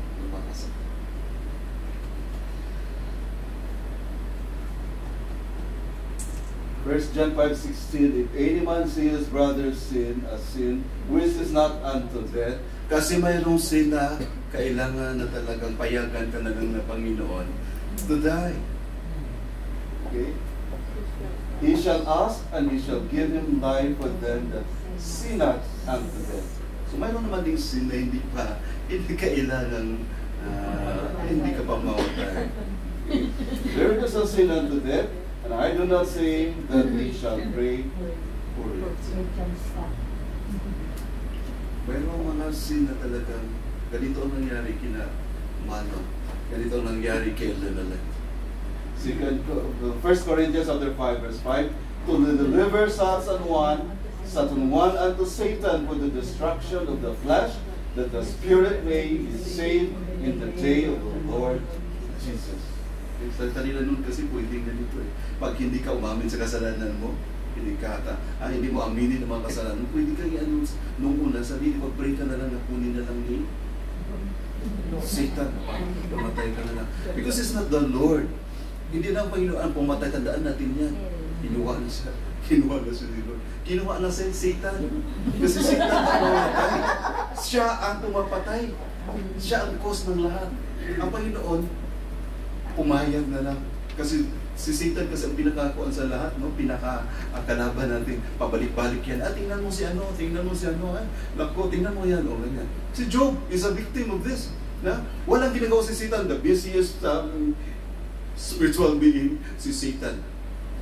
Speaker 1: 1 John 5:16, if any man see his brother sin, a sin which is not unto death, kasi mayroong sin na kailangan na talagang payagan ka na lang ng Panginoon to die. Okay? He shall ask and he shall give him life for them that sin not unto death. So mayroon naman ding sin na hindi kailangan hindi ka pa mamatay. There is a sin unto death, and I do not say that we shall pray for it. Mayroong mga sin na talagang ganito ang nangyari kina Mano. Ganito ang nangyari kay Elimelech. 1 Corinthians 5 verse 5, to deliver Satan one unto Satan for the destruction of the flesh, that the spirit may be saved in the day of the Lord Jesus. Sa kanila nun kasi pwedeng ganito eh. Pag hindi ka umamin sa kasalanan mo, hindi mo aminin ang mga kasalanan mo, pwede kang i-announce nung una, sabi, pag-pray ka na lang, napunin na lang ni Satan, pumatay ka na lang. Because it's not the Lord. Hindi lang Panginoon ang pumatay, tandaan natin yan. Kinuha na siya ni Lord. Kinuha na siya Satan. Kasi Satan ang pumatay. Siya ang pumapatay. Siya ang cause ng lahat. Ang Panginoon, pumayag na lang. Kasi si Satan kasi ang pinakakuan sa lahat, no? Pinakakalaban natin. Pabalik-balik yan. Tingnan mo si ano, Lako, tingnan mo yan. O, ganyan. Si Job is a victim of this. Na? Walang ginagawa si Satan. The busiest spiritual being, si Satan.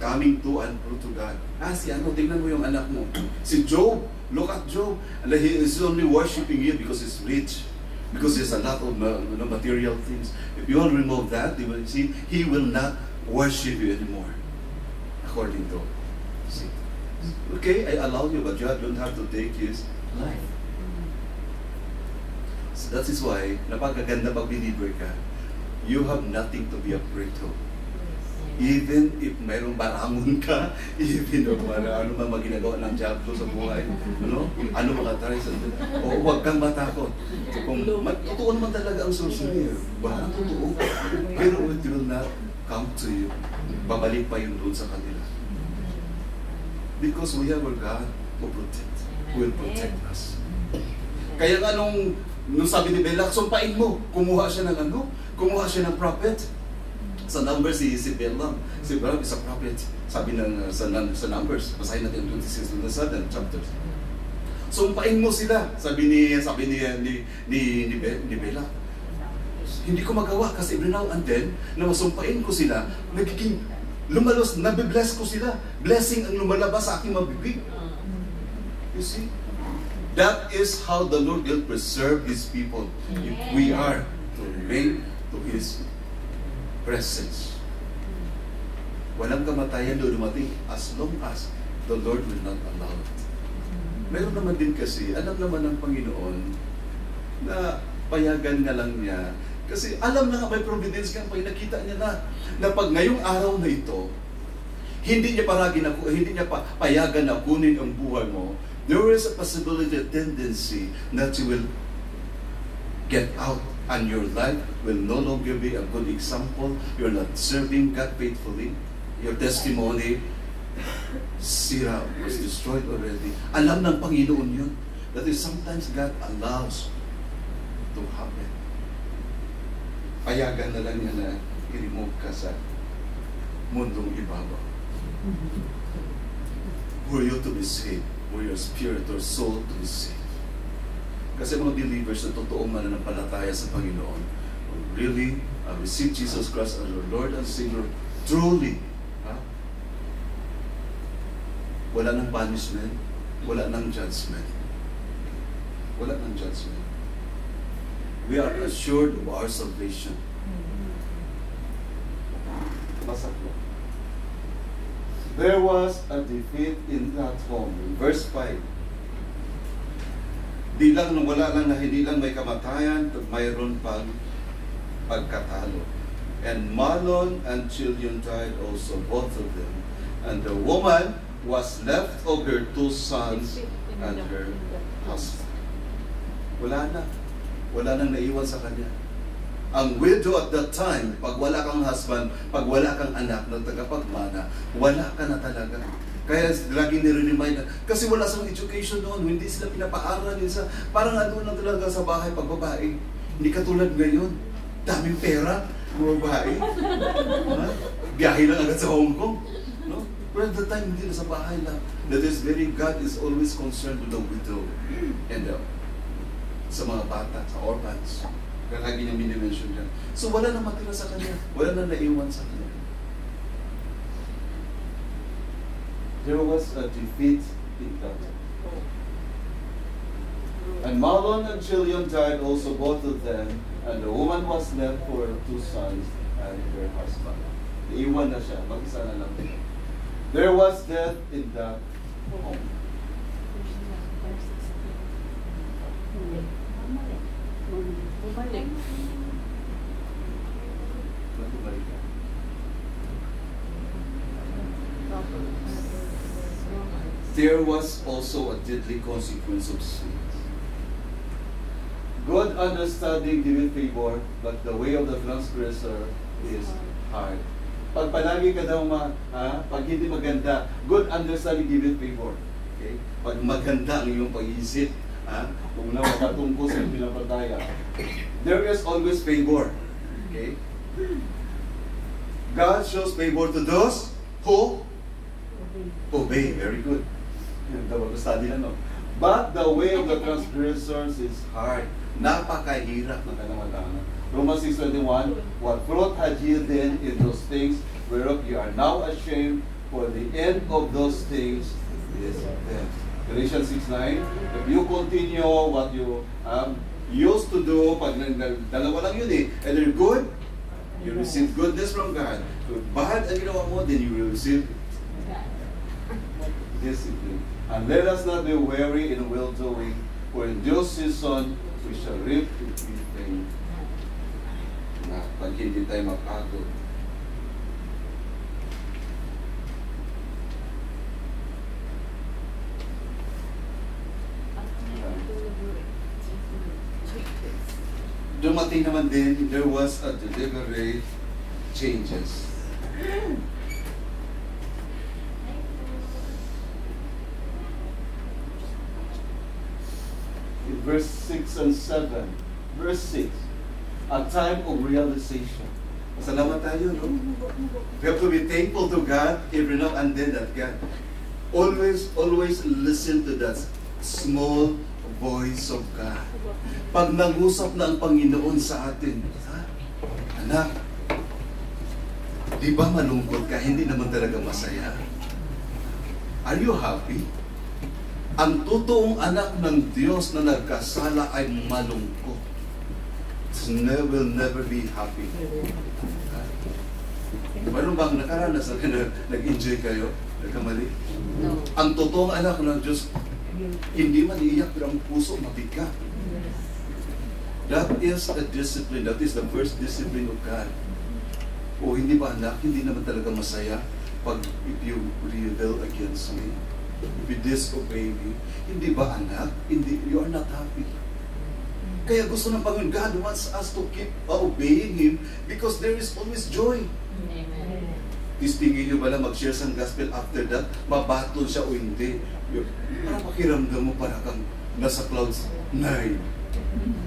Speaker 1: Coming to and through to God. Si ano, tingnan mo yung anak mo. Si Job, look at Job. And he is only worshiping you because he's rich. Because there's a lot of material things. If you will remove that, you will see, he will not worship you anymore. According to Satan. Okay, I allow you, but you don't have to take his life. So that is why, napakaganda pag believer ka, you have nothing to be afraid of. Even if mayroong barangon ka, even if ano man maginagawa ng diablo sa buhay, ano mga tries, o huwag kang matakot. Kung totoo naman talaga ang sorcery, baka totoo, pero it will not come to you. Babalik pa yun doon sa kanila. Because we have our God who will protect us. Kaya nga nung sabi ni Balak, sumpain mo, kumuha siya ng prophet. Sa Numbers, si Balaam. Si Balaam is a prophet. Sabi sa Numbers, basahin natin 26-27 chapters. Sumpain mo sila, sabi ni Balak. Hindi ko magawa kasi every now and then, na masumpain ko sila, nagiging lumalos, nabibless ko sila. Blessing ang lumalabas sa aking mabibig. You see? That is how the Lord will preserve His people. If we are to remain to His presence. Walang kamatayan doon dumating as long as the Lord will not allow it. Meron naman din kasi, alam naman ng Panginoon na payagan na lang niya. Kasi alam na may providence ka, pag nakita niya na pag ngayong araw na ito, hindi niya payagan na kunin ang buhay mo, there is a possibility, a tendency that you will get out. And your life will no longer be a good example. You're not serving God faithfully. Your testimony, sira, was destroyed already. Alam ng Panginoon yun. That is sometimes God allows to happen. Payagan na lang niya na i-remove ka sa mundong ibabaw. Were you to be saved? Were your spirit or soul to be saved? Kasi mga believers na totoong mananampalataya sa Panginoon, really receive Jesus Christ as our Lord and Savior, truly, wala ng punishment, wala ng judgment. Wala ng judgment. We are assured of our salvation. There was a defeat in that home. Verse 5. Hindi lang may kamatayan, mayroon pang pagkatalo. And Mahlon and Chilion died also, both of them. And the woman was left of her two sons and her husband. Wala na. Wala nang naiwan sa kanya. Ang widow at that time, pag wala kang husband, pag wala kang anak na tagapagmana, wala ka na talaga. Kaya lagi nire-remind na, kasi wala sa education noon, hindi sila pinapaaral. Parang ano na talaga sa bahay pag babae. Hindi katulad ngayon. Daming pera, mga babae. Biyahe lang agad sa Hong Kong. No? But at the time, hindi na sa bahay lang. That is very, God is always concerned with the widow and sa mga bata, sa orphans. Kaya lagi niya minimension yan. So wala na matira sa kanya. Wala na naiwan sa kanya. There was a defeat in that. And Mahlon and Chilion died also, both of them. And the woman was left for 2 sons and her husband. Naiwan na siya. Mag-isa na lang. There was death in that home. There was also a deadly consequence of sin. Good understanding giveth favor, but the way of the transgressor is hard. Pag palagi ka daw pag hindi maganda, good understanding giveth favor. Okay? Pag maganda ang iyong pag-iisip, kung na makatungkol sa pinapataya, there is always favor. Okay? God shows favor to those who obey. Very good. Study na, no? But the way of the transgressors is hard. Napakahirap ng kanamatanan. Romans 6:21, what fruit had ye then in those things whereof you are now ashamed, for the end of those things is death. Galatians 6:9, if you continue what you used to do, pag dalawa lang yun and you're good, you receive goodness from God. If bad ang ginawa mo, then you will receive discipline. And let us not be weary in well-doing, for in due season we shall reap if we faint. Pag hindi tayo mapagod. Dumating naman din, there was a deliberate changes. In verse 6 and 7, verse 6, a time of realization. Salamat tayo, no? We have to be thankful to God every now and then that God always listen to that small voice of God. Pag nag-usap na ang Panginoon sa atin, anak, di ba malungkot ka? Hindi naman talaga masaya. Are you happy? Ang totoong anak ng Diyos na nagkasala ay malungkot. Will never be happy. Mayroon bang nakaranas na nag-enjoy kayo? Nagkamali?
Speaker 2: No.
Speaker 1: Ang totoong anak ng Diyos, hindi man iiyak pero ang puso mabigat. That is a discipline. That is the first discipline of God. O hindi ba anak, hindi naman talaga masaya pag if you rebel against me. If you disobey me, hindi ba anak? Hindi, you are not happy. Kaya gusto ng Panginoon, God wants us to keep obeying Him because there is always joy.
Speaker 2: Amen.
Speaker 1: Tingin nyo ba na mag-share sa gospel after that, mabatol siya o hindi? Para pakiramdam mo para kang nasa clouds 9.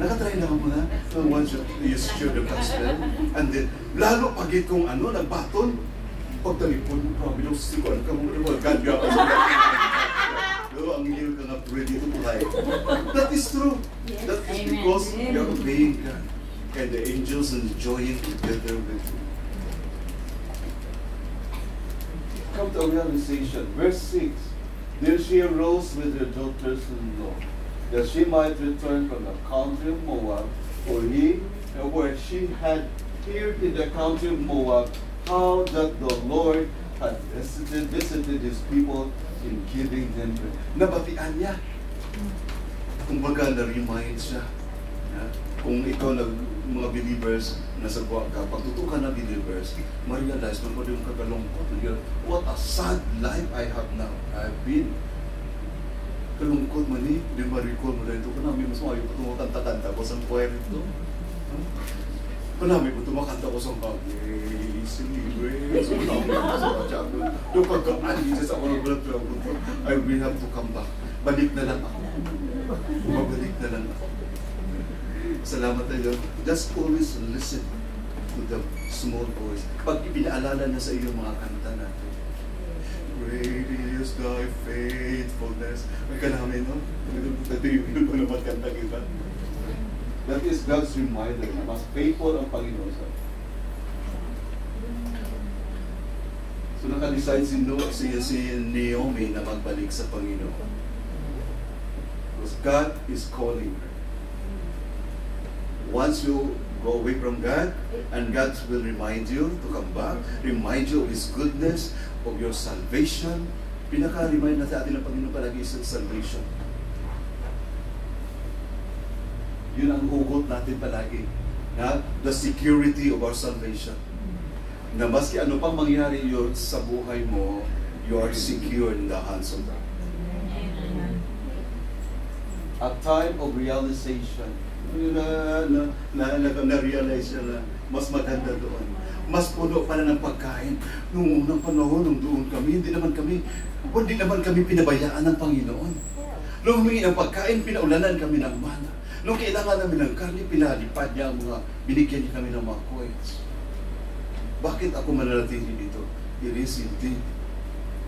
Speaker 1: Nakatry naman mo na once you share the gospel and then, lalo pagit kung nagbatol, pag talipon mo, grabe yung sikuan ka mo, God ka pa sa ang heal ka na ready to fly. That is true. That is because you are obeying God. And the angels enjoying together with you. Come to a realization. Verse 6. Then she arose with her daughters-in-law, that she might return from the country of Moab, where she had heard in the country of Moab how that the Lord had visited His people in giving them bread. Nabatian niya. Kumbaga, na-remind siya. Kung ikaw mga believers, nasa buwan ka, pagtutukan na believers, ma-realize mo yung kagalungkot. What a sad life I have now. I've been. kalungkot man eh, di ma-recall mo na ito. Kanami mas maayo ko tumakanta-kanta ko sa choir ito. Kanami ko tumakanta ko sa Grace, Grace. So kanami ko sa chapel. Yung pagka-alisis ako ng blood ko, I will have to come back. Balik na lang ako. Mabalik na lang ako. Salamat tayo. Just always listen to the small voice. Pag ipinaalala na sa iyo mga kanta natin, great is thy faithfulness. May kanamin, no? Ito yung naman kanta kita. That is God's reminder na mas faithful ang Panginoon sa atin. So nakadecide si Naomi na magbalik sa Panginoon. Because God is calling her. Once you go away from God, and God will remind you to come back, remind you of His goodness, of your salvation. Pinaka-remind na sa atin ng Panginoon palagi sa salvation. Yun ang hugot natin palagi. Na? The security of our salvation. Na maski ano pang mangyari yun sa buhay mo, you are secure in the hands of God. A time of realization. Na-realize siya na mas maganda doon. Mas puno pala ng pagkain. Noong unang panahon, nung doon kami, hindi naman kami pinabayaan ng Panginoon. Nung humingi ng pagkain, pinaulanan kami ng mana. Nung kailangan namin ng karne, pinalipad niya ang binigyan niya kami ng mga coins. Bakit ako mananatili dito? It is indeed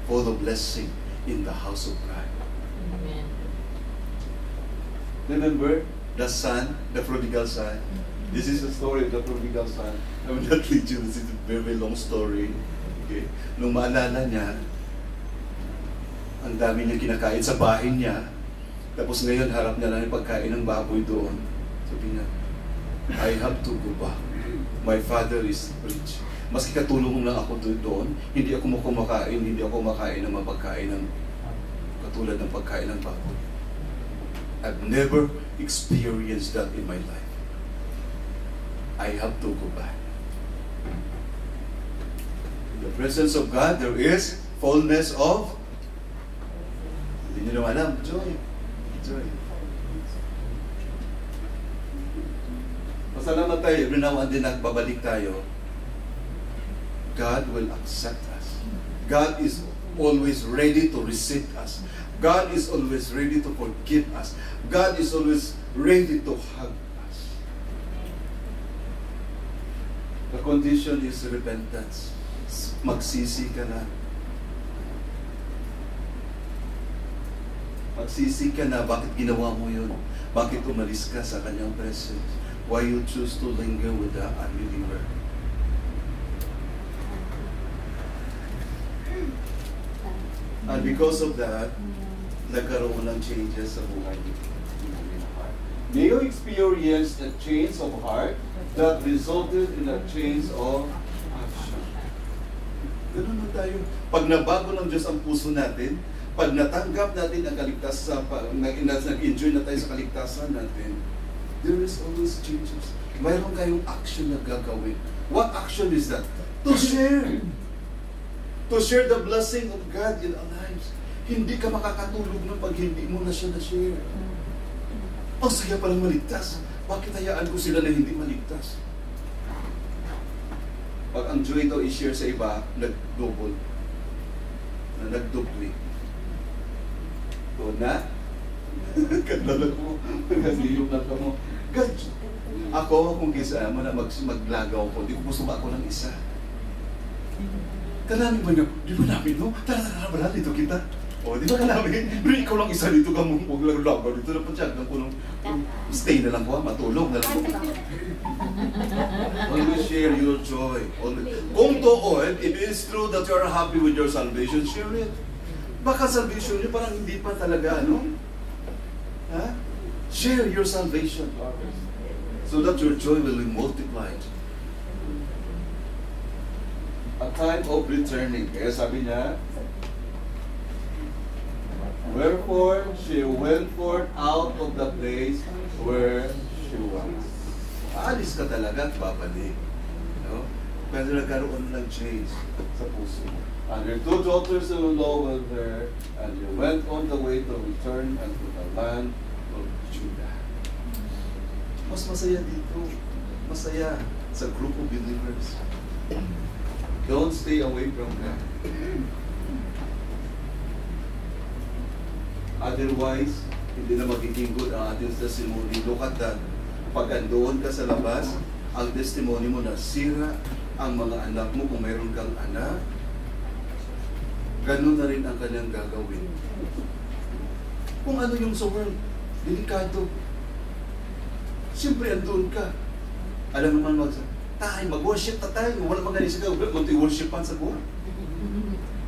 Speaker 1: for the blessing in the house of God.
Speaker 2: Amen.
Speaker 1: Remember the son, the prodigal son? This is the story of the prodigal son. I will not lead you. This is a very long story. Okay? Nung maalala niya, ang dami niya kinakain sa bahay niya, tapos ngayon harap niya lang yung pagkain ng baboy doon. Sabi niya, I have to go back. My father is rich. Maski katulong lang ako doon, hindi ako kumakain, hindi ako makain ng mapagkain ng katulad ng pagkain ng baboy. I've never experienced that in my life. I have to go back. In the presence of God, there is fullness of, hindi nyo naman alam, joy. Joy. Pasalamat tayo, every now and then nagbabalik tayo. God will accept us. God is always ready to receive us. God is always ready to forgive us. God is always ready to hug us. The condition is repentance. Magsisi ka na. Magsisi ka na. Bakit ginawa mo yun? Bakit umalis ka sa kanyang presence? Why you choose to linger with the unbeliever? And because of that, nagkaroon ng changes sa buhay niyo. May you experience a change of heart that resulted in a change of action. Ganun na tayo. Pag nabago ng Diyos ang puso natin, pag natanggap natin ang kaligtasan, nag-enjoy na tayo sa kaligtasan natin, there is always changes. Mayroon kayong action na gagawin. What action is that? To share. To share the blessing of God in our lives. Hindi ka makakatulog ng pag hindi mo na siya na-share. Ang saya palang maligtas. Bakit hayaan ko sila na hindi maligtas? Pag ang joy ito i-share sa iba, nag-double. Nag-double. Doon na? Kadlalag mo. Nagkasiyok lang ka mo. Ako, kung kisa mo na maglagaw ko, di ko gusto ba ako ng isa. Kanamin ba niya? Di ba namin, no? Tara, dito kita. O, di ba kanamin? Pero ikaw lang isa dito ka mong huwag lang lagaw dito na patsyagan ko nung stay na lang ko, matulog na lang ko. Always share your joy. Kung toon, if it is true that you are happy with your salvation, share it. Baka salvation niyo parang hindi pa talaga, ano? Ha? Share your salvation. So that your joy will be multiplied. A time of returning. Kaya sabi niya, wherefore she went forth out of the place where she was. Aalis ka talaga at babalik. No? Pero nagkaroon ng change sa puso. And her two daughters-in-law were there, And they went on the way to return unto the land of Judah. Mas masaya dito. Masaya sa group of believers. Don't stay away from God. Otherwise, hindi na magiging good ang ating testimony. Look at that. Pag andoon ka sa labas, ang testimony mo nasira, ang mga anak mo, kung mayroon kang anak, ganun na rin ang kanyang gagawin. Kung ano yung sa world, delikado. Siyempre, andoon ka. Alam naman mag-worship ta tayo. Wala magaling siya, mag-worship sa buwan.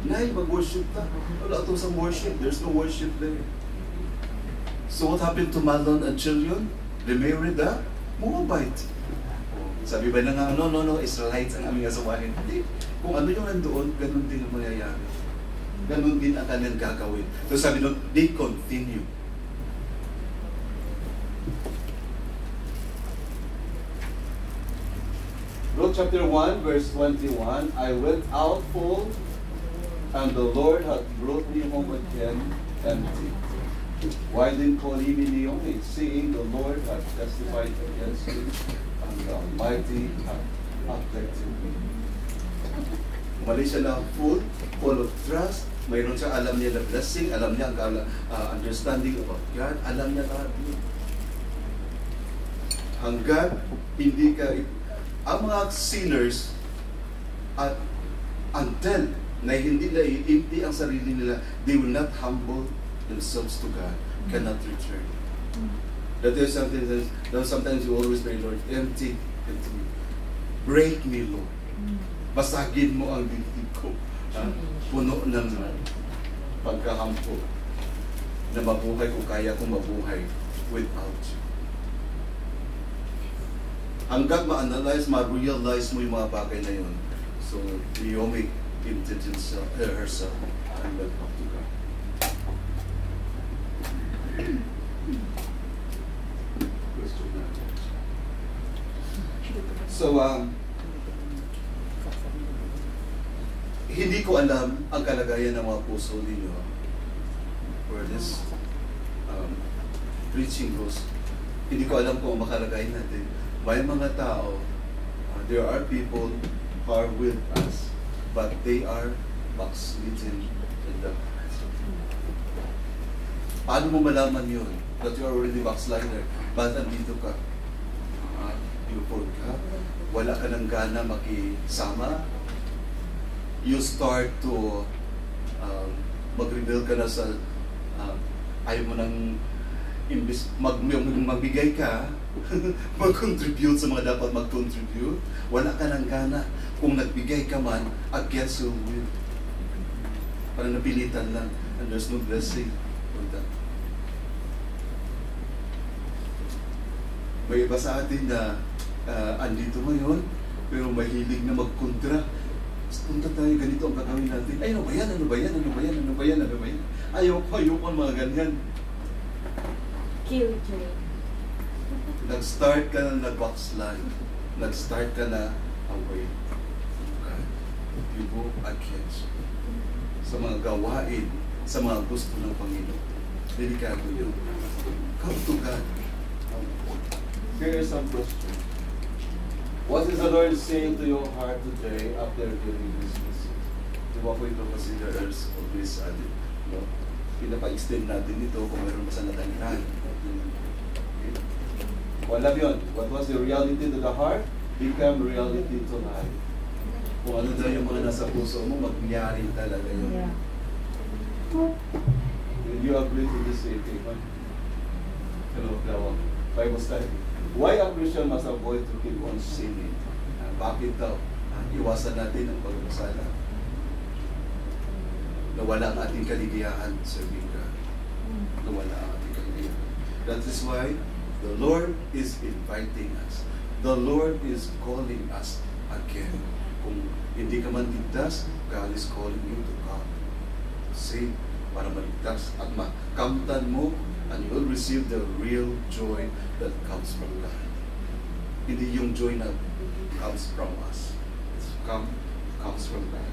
Speaker 1: Nay, mag-worship ta. Wala ito sa worship. There's no worship there. So what happened to Mahlon and Chilion? They married a Moabite. Sabi ba na nga, no, Israelites ang aming asawahin. Hindi. Kung ano yung nandoon, ganun din ang mangyayari. Ganun din ang kanyang gagawin. So sabi doon, they continue. Luke chapter 1, verse 21, I went out full, and the Lord hath brought me home again empty. Why didn't call me Naomi, seeing the Lord hath testified against me, and the Almighty hath afflicted me. Mali siya na full of trust. Mayroon siya, alam niya the blessing, alam niya ang understanding about God, alam niya lahat yun. Hanggang hindi ka, ang mga sinners, at until na hindi na i-empty ang sarili nila, they will not humble themselves to God, cannot return. That is something that sometimes you always pray, Lord, empty me. Break me, Lord. Basagin mo ang dibdib ko. Puno ng pagkahampo na mabuhay ko, kaya kong mabuhay without you. Hanggat ma-analyze, ma-realize mo yung mga bagay na yun. So, Naomi emptied herself and went back to God. So, hindi ko alam ang kalagayan ng mga puso ninyo where this preaching goes. Hindi ko alam kung makalagayin natin. May mga tao, there are people who are with us, but they are backslidden in the heart. Paano mo malaman yun? That you are already backslider. Ba't andito ka? You forgot. Wala ka ng gana makisama. You start to mag-rebel ka na sa ayaw mo nang magbigay ka, mag-contribute sa mga dapat mag-contribute. Wala ka ng gana. Kung nagbigay ka man, against your will. Parang napilitan lang. And there's no blessing for that. May iba sa atin na andito ngayon, pero mahilig na magkontra. Punta tayo, ganito ang gagawin natin. Ay, ano ba yan? Ano ba yan? Ano ba yan? Ano ba yan? Ano ba yan? Ayoko ang mga ganyan.
Speaker 2: Killjoy.
Speaker 1: Nag-start ka na nag-backslide. Nag-start ka na away. Okay. You go against sa mga gawain, sa mga gusto ng Panginoon. Delikado yun. Come to God. Here is some question. What is the Lord saying to your heart today after hearing this message? Di ba po ito considerers of this no? Pinapa-extend natin ito kung meron pa sa natangihan. Okay. Kung alam yun, what was the reality to the heart become reality to life. Kung ano daw yung mga nasa puso mo, magyari talaga yun.
Speaker 2: Yeah.
Speaker 1: Will you agree to this statement? Hello, Bible study. Why a Christian must avoid to keep on sinning? Bakit daw? Iwasan natin ang pagkasala. Nawala ang ating kaligayahan sa Biblia. Nawala ang ating kaligayahan. That is why the Lord is inviting us. The Lord is calling us again. Kung hindi ka man ligtas, God is calling you to come. Save para maligtas at makamtan mo, and you will receive the real joy that comes from God. Hindi yung joy na comes from us. It comes from God.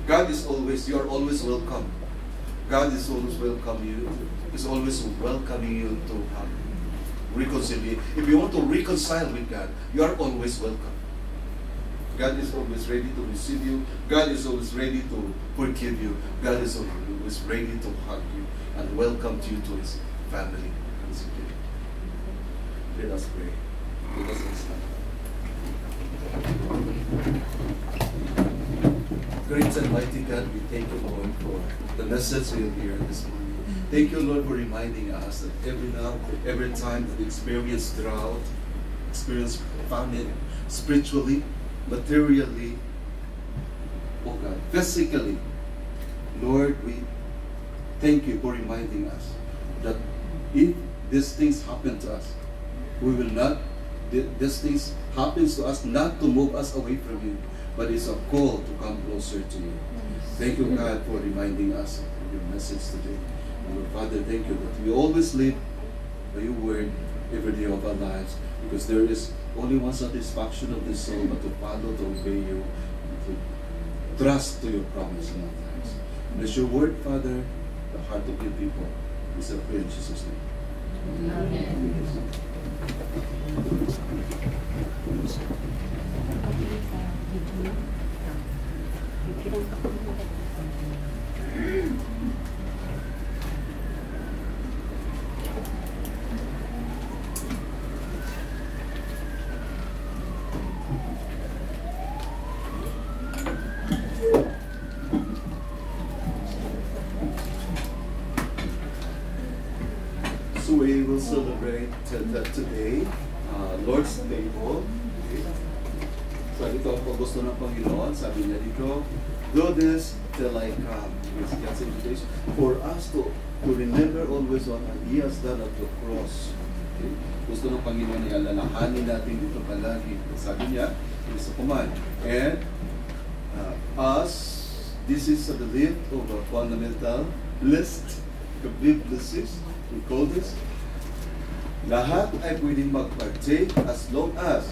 Speaker 1: God is always, you are always welcome. God is always welcome you. Is always welcoming you to have reconciliation. If you want to reconcile with God, you are always welcome. God is always ready to receive you. God is always ready to forgive you. God is always ready to hug you and welcome you to His family. Let us pray. Let us stand. Great and mighty God, we thank you, Lord, for the message we'll hear this morning. Thank you, Lord, for reminding us that every time that we experience drought, experience famine, spiritually, materially, oh God, physically, Lord, we thank you for reminding us that if these things happen to us, we will not, these things happens to us not to move us away from you, but it's a call to come closer to you. Thank you, God, for reminding us of your message today. And Lord, Father, thank you that we always live by your word every day of our lives, because there is only one satisfaction of the soul, but to follow, to obey you, and to trust to your promise in our lives. Bless your word, Father, the heart of your people. We say, pray in Jesus' name. Amen. So we will celebrate today, Lord's Table. Okay. So ito ang gusto ng Panginoon, sabi niya dito, do this till I come. Yes, invitation for us to remember always what He has done at the cross. Okay. Gusto ng Panginoon na alalahanin natin dito palagi. Sabi niya, it is a command. And this is the list of a fundamental list, the blessings. We call this. Lahat ay pwedeng mag-partake as long as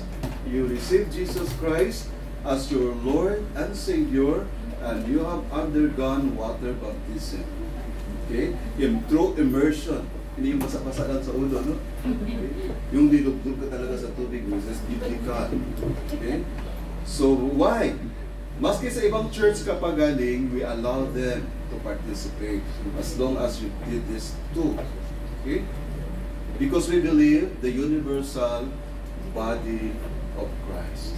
Speaker 1: you receive Jesus Christ as your Lord and Savior and you have undergone water baptism. Okay? Through immersion. Hindi yung basa-basa lang sa ulo, no? Okay? Yung dilog-dug ka talaga sa tubig, which is biblical. Okay? So, why? Maski sa ibang church kapag galing, we allow them to participate as long as you did this too. Okay? Because we believe the universal body of Christ.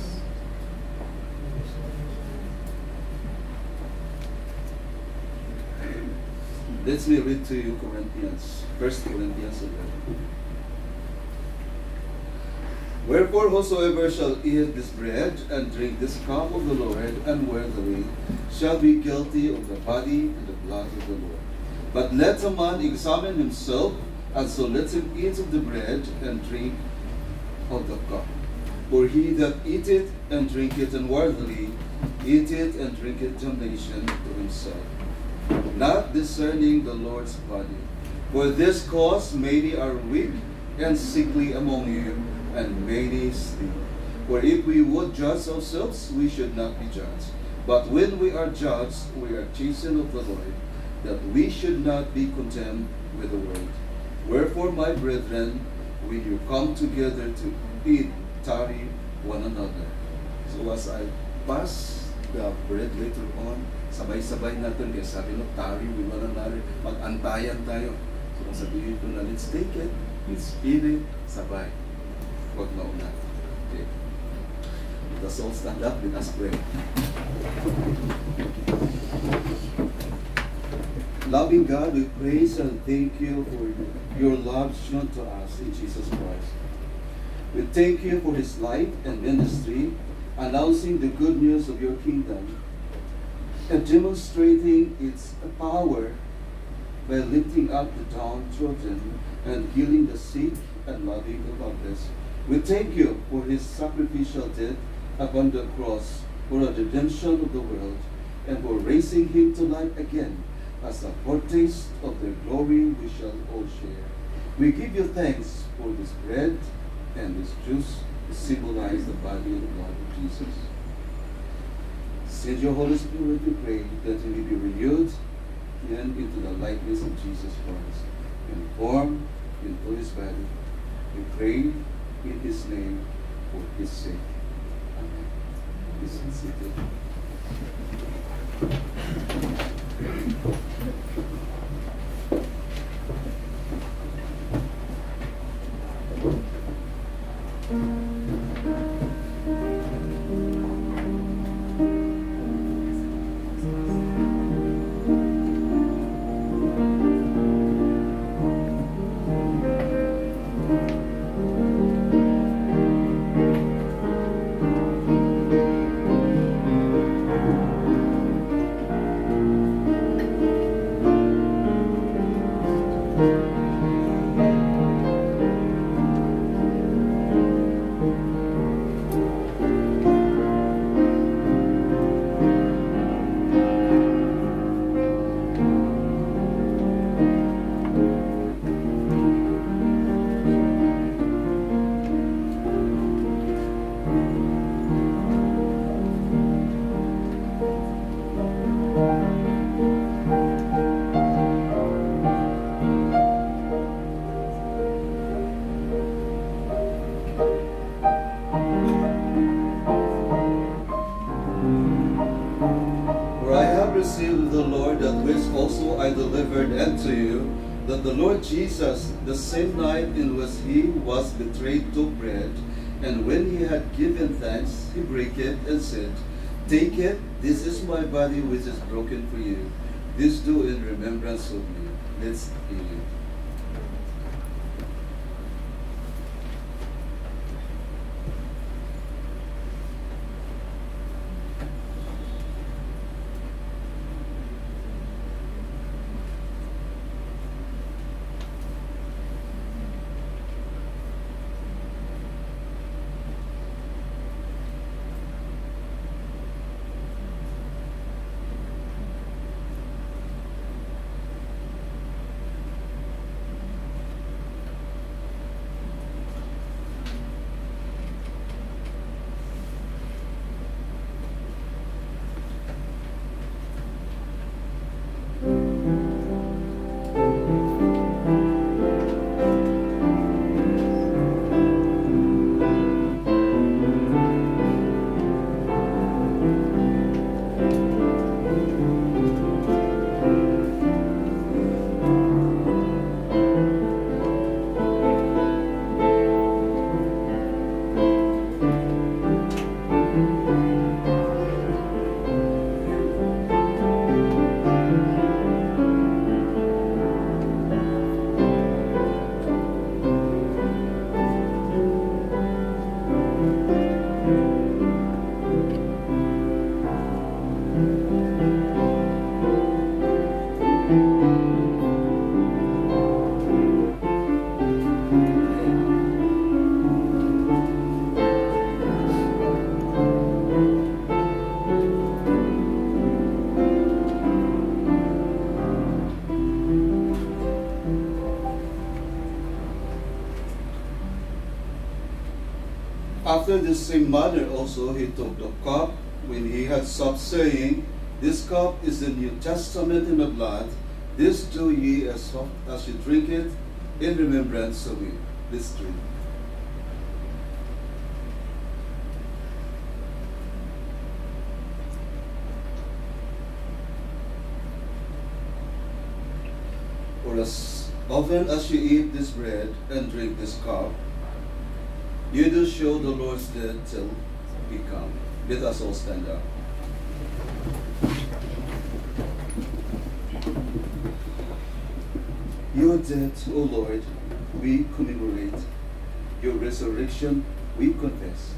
Speaker 1: Let me read to you Corinthians, 1 Corinthians 11. Wherefore whosoever shall eat this bread and drink this cup of the Lord unworthily shall be guilty of the body and the blood of the Lord. But let a man examine himself, and so let him eat of the bread and drink of the cup. For he that eateth and drinketh unworthily eateth and drinketh damnation to himself, not discerning the Lord's body. For this cause many are weak and sickly among you, and many sleep. For if we would judge ourselves, we should not be judged. But when we are judged, we are chastened of the Lord, that we should not be condemned with the world. Wherefore, my brethren, when you come together to eat, tarry one another. So as I pass the bread later on, sabay-sabay natin, kaya sabi no, tarry with one another, mag-antayan tayo. So sabihin ko na, let's take it, let's eat it, sabay. Huwag na una. Okay. Let us all stand up, let us pray. Loving God, we praise and thank you for your love shown to us in Jesus Christ. We thank you for His life and ministry, announcing the good news of your kingdom and demonstrating its power by lifting up the downtrodden and healing the sick and loving the helpless. We thank you for His sacrificial death upon the cross for the redemption of the world and for raising Him to life again as a foretaste of the glory we shall all share. We give you thanks for this bread and this juice to symbolize the body and blood of Jesus. Send your Holy Spirit, we pray, that we may be renewed and into the likeness of Jesus Christ, and formed into his body. We pray in his name for his sake. Amen. Please be seated. Received the Lord, that which also I delivered unto you, that the Lord Jesus, the same night in which he was betrayed, took bread, and when he had given thanks, he brake it and said, Take it, this is my body which is broken for you. This do in remembrance of me. Let's begin. After this same manner also he took the cup when he had supped, saying, This cup is the New Testament in my blood. This do ye as oft as you drink it in remembrance of me. Let's drink. For as often as you eat this bread and drink this cup, you do show the Lord's death till he come. Let us all stand up. Your death, O Lord, we commemorate. Your resurrection we confess.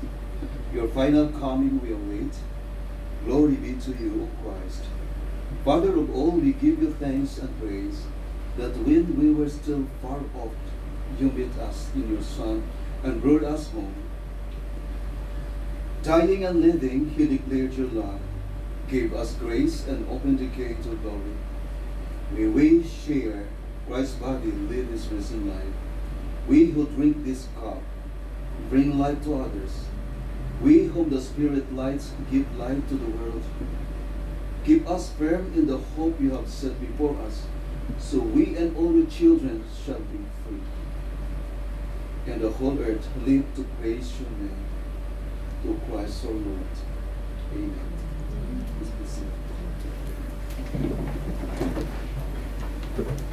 Speaker 1: Your final coming we await. Glory be to you, O Christ. Father of all, we give you thanks and praise that when we were still far off, you met us in your Son and brought us home. Dying and living, he declared your love, gave us grace and opened the gate to glory. May we share Christ's body, live his risen life. We who drink this cup bring life to others. We whom the Spirit lights give light to the world. Keep us firm in the hope you have set before us, so we and all your children shall be free. And the whole earth live to praise your name. Through Christ our Lord. Amen. Please be seated.